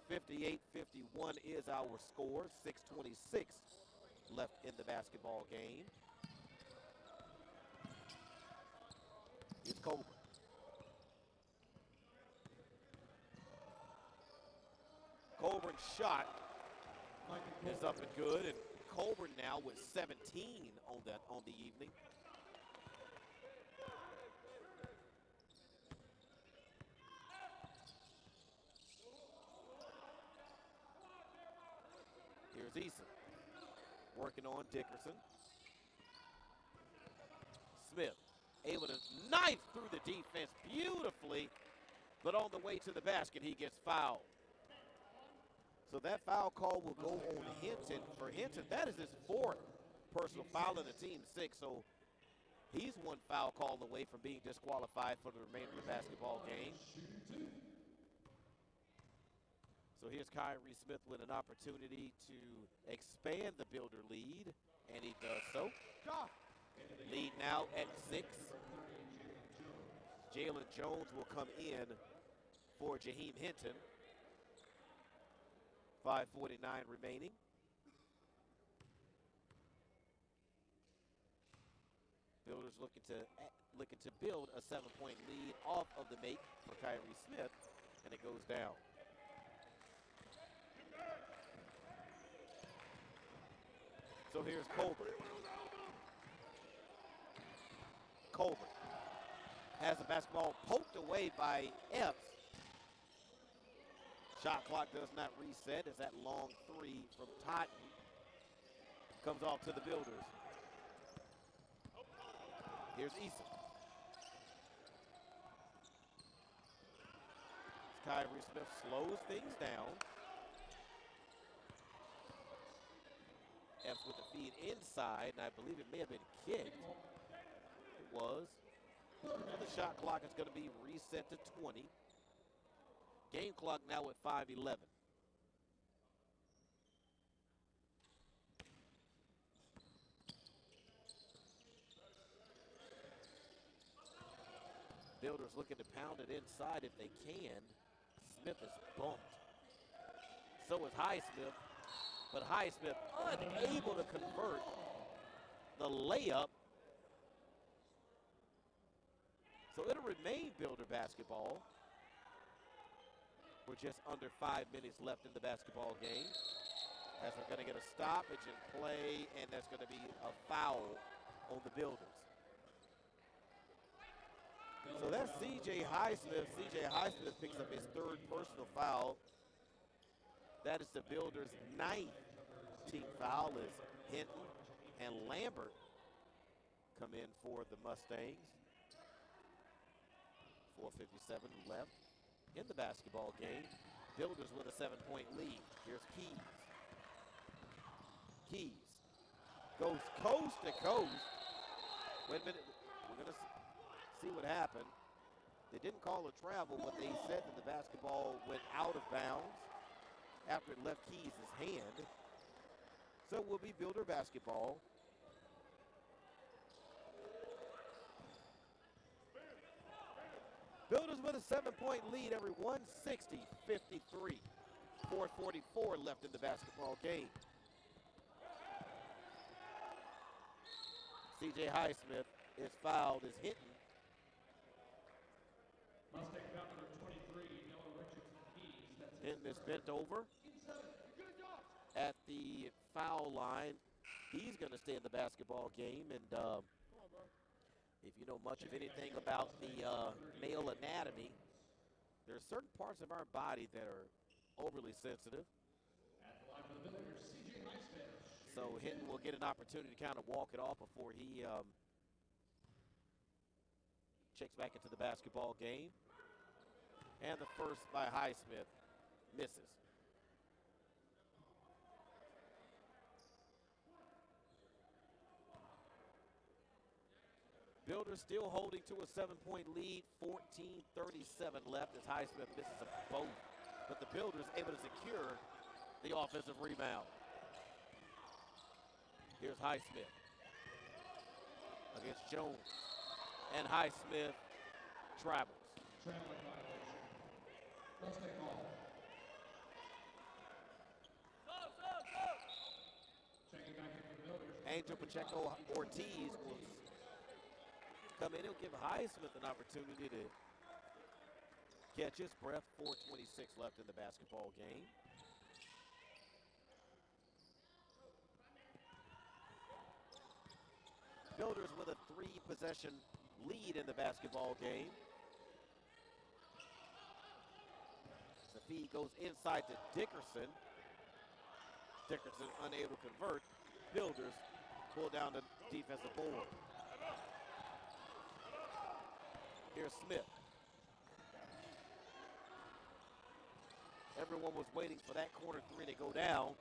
58-51 is our score. 6:26 left in the basketball game. It's Colbert. Colburn's shot is up and good, and Colburn now with 17 on the evening. Here's Eason working on Dickerson. Smith able to knife through the defense beautifully, but on the way to the basket he gets fouled. So that foul call will go on Hinton. For Hinton, that is his 4th personal foul in the team 6. So he's 1 foul call away from being disqualified for the remainder of the basketball game. So here's Kyrie Smith with an opportunity to expand the Builder lead, and he does so. Lead now at 6. Jalen Jones will come in for Jaheim Hinton. 5:49 remaining. Builders looking to build a 7-point lead off of the make for Kyrie Smith, and it goes down. So here's Colbert. Colbert has the basketball poked away by Epps. Shot clock does not reset as that long 3 from Totten comes off to the Builders. Here's Eason. Kyrie Smith slows things down. Epps with the feed inside, and I believe it may have been kicked. It was. The shot clock is going to be reset to 20. Game clock now at 5:11. Builders looking to pound it inside if they can. Smith is bumped. So is Highsmith. But Highsmith unable to convert the layup. So it'll remain Builder basketball. We're just under 5 minutes left in the basketball game. As we're going to get a stoppage in play, and that's going to be a foul on the Builders. So that's C.J. Highsmith. C.J. Highsmith picks up his 3rd personal foul. That is the Builders' 9th team foul as Hinton and Lambert come in for the Mustangs. 4:57 left in the basketball game. Builders with a 7-point lead. Here's Keys. Keys Goes coast to coast. Wait a minute. We're going to see what happened. They didn't call a travel, but they said that the basketball went out of bounds after it left Keys' hand. So it will be Builder basketball. Builders with a 7-point lead, everyone, 60-53. 4:44 left in the basketball game. C.J. Highsmith is fouled, is hitting. Mustang foul number 23, Noah Richardson Keys. That's Hinton is bent over at the foul line. He's going to stay in the basketball game. And if you know much of anything about the male anatomy, there are certain parts of our body that are overly sensitive. at the line for the Builders, C.J. Highsmith. So Hinton will get an opportunity to kind of walk it off before he checks back into the basketball game. And the first by Highsmith misses. Builders still holding to a 7-point lead, 14:37 left as Highsmith misses them both. But the Builders able to secure the offensive rebound. Here's Highsmith against Jones. And Highsmith travels. Traveling violation. Mustang ball. Checking back in for the Builders. Angel Pacheco Ortiz will come in. He'll give Highsmith an opportunity to catch his breath. 4:26 left in the basketball game. Builders with a 3-possession lead in the basketball game. The feed goes inside to Dickerson. Dickerson unable to convert. Builders pull down the defensive board. Here's Smith. Everyone was waiting for that corner three to go down.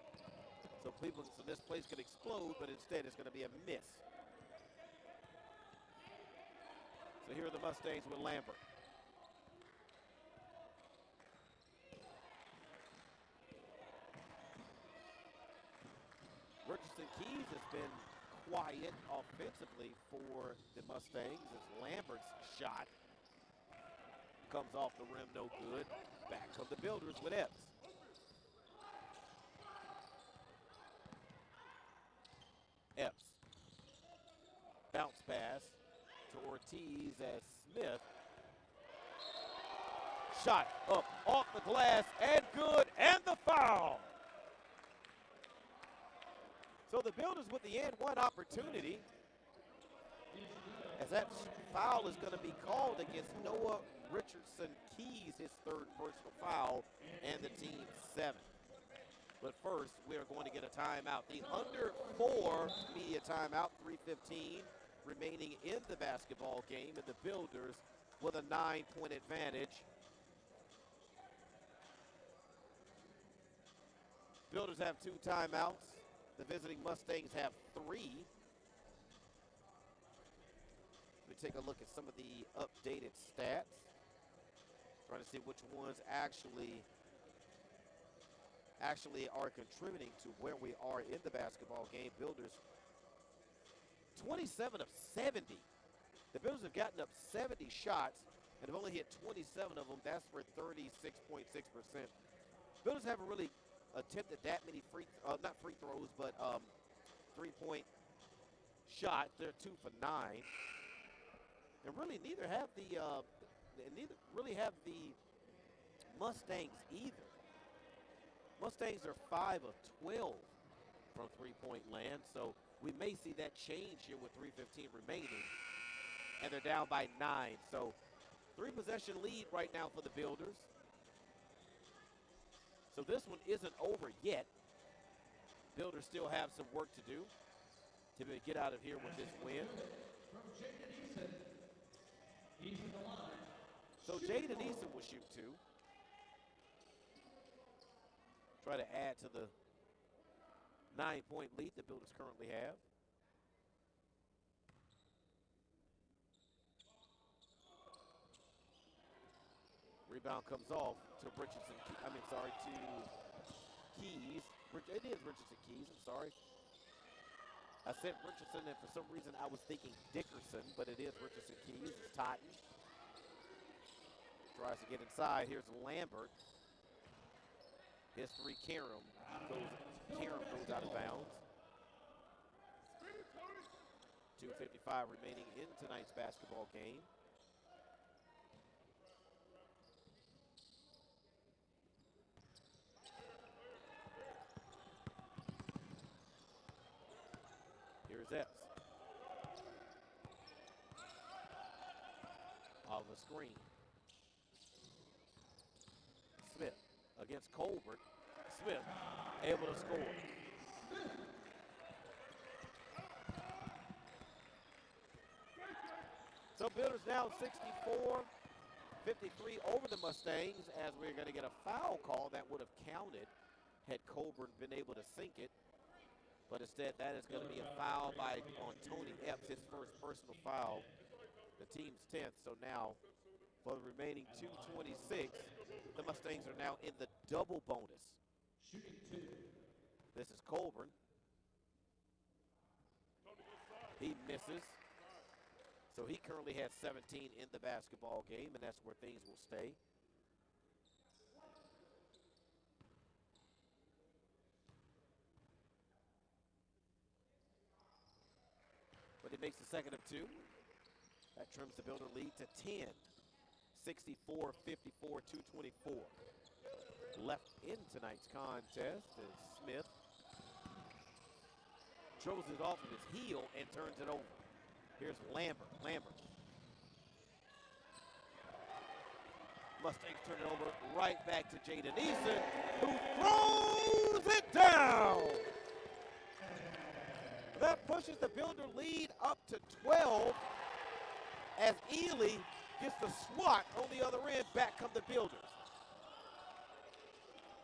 So this place could explode, but instead it's going to be a miss. So here are the Mustangs with Lambert. Richardson Keys has been quiet offensively for the Mustangs as Lambert's shot comes off the rim, no good. Back come the Builders with Epps. Epps. Bounce pass to Ortiz as Smith. Shot up off the glass and good, and the foul. So the Builders with the and one opportunity, as that foul is going to be called against Noah Richardson Keys, his third personal foul, and the team's 7th. But first, we are going to get a timeout. The under 4 media timeout, 3:15 remaining in the basketball game, and the Builders with a 9-point advantage. Builders have 2 timeouts. The visiting Mustangs have 3. Let me take a look at some of the updated stats. Trying to see which ones actually are contributing to where we are in the basketball game. Builders 27 of 70. The Builders have gotten up 70 shots and have only hit 27 of them. That's for 36.6%. Builders haven't really attempted that many not free throws, but 3-point shots. They're 2 for 9. And really neither have the Mustangs either. Mustangs are 5 of 12 from 3-point land, so we may see that change here with 3:15 remaining. And they're down by 9. So 3-possession lead right now for the Builders. So this one isn't over yet. Builders still have some work to do to get out of here with this win. From Jaden Eason. He's in the line. So Jaden Eason will shoot 2. Try to add to the 9-point lead the Builders currently have. Rebound comes off to Richardson. To Keys. It is Richardson Keys. I'm sorry. I said Richardson, and for some reason I was thinking Dickerson, but it is Richardson Keys. It's Totten. Tries to get inside. Here's Lambert. His three, Karam goes out of bounds. 2:55 remaining in tonight's basketball game. Here's Epps. Off the screen. Smith against Colbert. Smith able to score. So Builders now 64-53 over the Mustangs, as we're going to get a foul call that would have counted had Colbert been able to sink it. But instead, that is going to be a foul on Tony Epps, his first personal foul, the team's 10th. So now, for the remaining 2:26, the Mustangs are now in the double bonus. This is Colburn. He misses. So he currently has 17 in the basketball game, and that's where things will stay. But he makes the second of two. That trims the Builder lead to 10. 64-54, 2:24. Left in tonight's contest is Smith. Throws it off of his heel and turns it over. Here's Lambert. Mustangs turn it over right back to Jaden Eason, who throws it down. That pushes the Builder lead up to 12 as Ely gets the swat on the other end. Back come the Builders.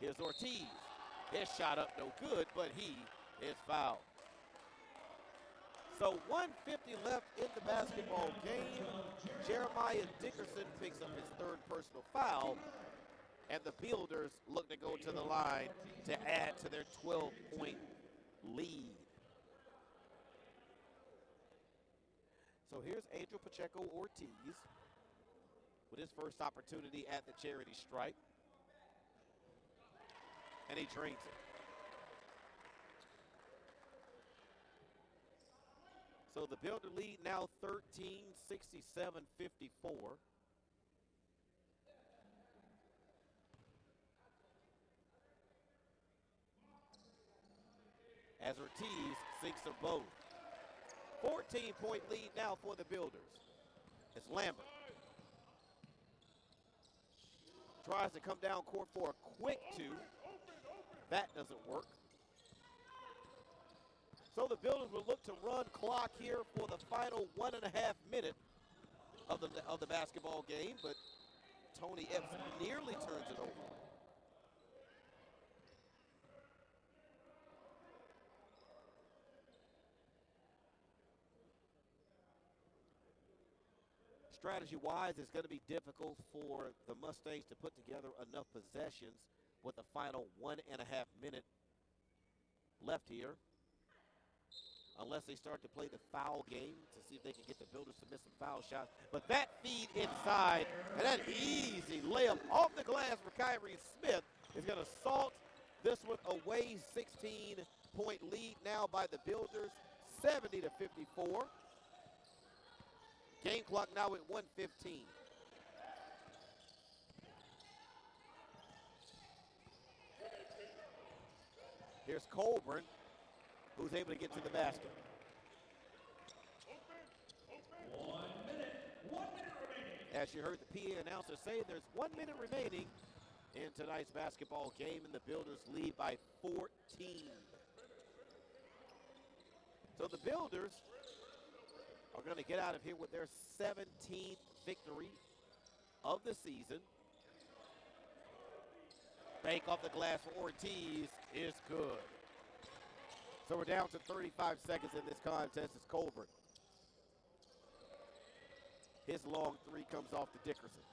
Here's Ortiz. His shot up no good, but he is fouled. So 1:50 left in the basketball game. Jeremiah Dickerson picks up his third personal foul, and the Builders look to go to the line to add to their 12-point lead. So here's Angel Pacheco Ortiz with his first opportunity at the charity stripe, and he drains it. So the Builder lead now 13, 67-54. As Ortiz sinks them both. 14-point lead now for the Builders. It's Lambert. Tries to come down court for a quick two. That doesn't work. So the Builders will look to run clock here for the final 1.5 minute of the basketball game, but Tony Epps nearly turns it over. Strategy-wise, it's going to be difficult for the Mustangs to put together enough possessions with the final 1.5 minute left here, unless they start to play the foul game to see if they can get the Builders to miss some foul shots. But that feed inside, and that easy layup off the glass for Kyrie Smith is going to salt this one away. 16-point lead now by the Builders, 70-54. Game clock now at 1:15. Here's Colburn, who's able to get to the basket. 1 minute remaining. As you heard the PA announcer say, there's 1 minute remaining in tonight's basketball game, and the Builders lead by 14. So the Builders are going to get out of here with their 17th victory of the season. Bank off the glass for Ortiz is good. So we're down to 35 seconds in this contest. It's Colbert. His long three comes off to Dickerson.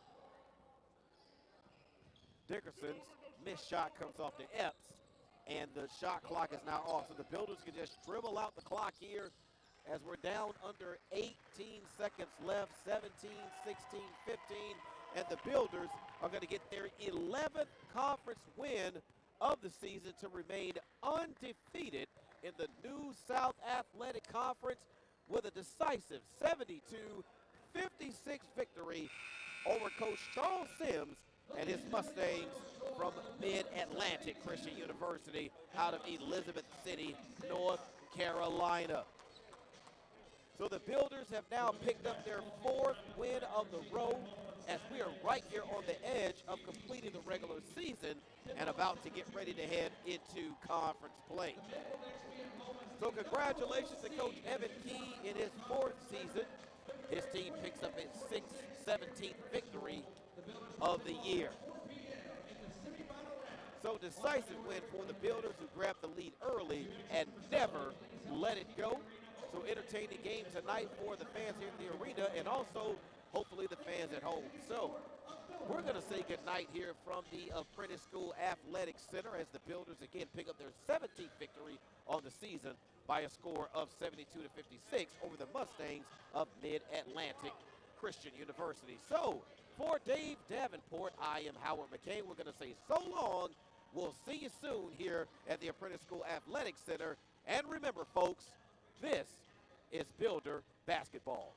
Dickerson's missed shot comes off the Epps, and the shot clock is now off. So the Builders can just dribble out the clock here as we're down under 18 seconds left, 17, 16, 15, and the Builders are going to get their 11th conference win of the season to remain undefeated in the New South Athletic Conference with a decisive 72-56 victory over Coach Charles Sims and his Mustangs from Mid-Atlantic Christian University out of Elizabeth City, North Carolina. So the Builders have now picked up their 4th win of the road as we are right here on the edge of completing the regular season and about to get ready to head into conference play. So congratulations to Coach Evan Key in his 4th season. His team picks up its 17th victory of the year. So decisive win for the Builders, who grabbed the lead early and never let it go. So entertaining game tonight for the fans here in the arena and also hopefully the fans at home. So we're going to say goodnight here from the Apprentice School Athletic Center as the Builders again pick up their 17th victory on the season by a score of 72-56 over the Mustangs of Mid-Atlantic Christian University. So for Dave Davenport, I am Howard McCain. We're going to say so long. We'll see you soon here at the Apprentice School Athletic Center. And remember, folks, this is Builder Basketball.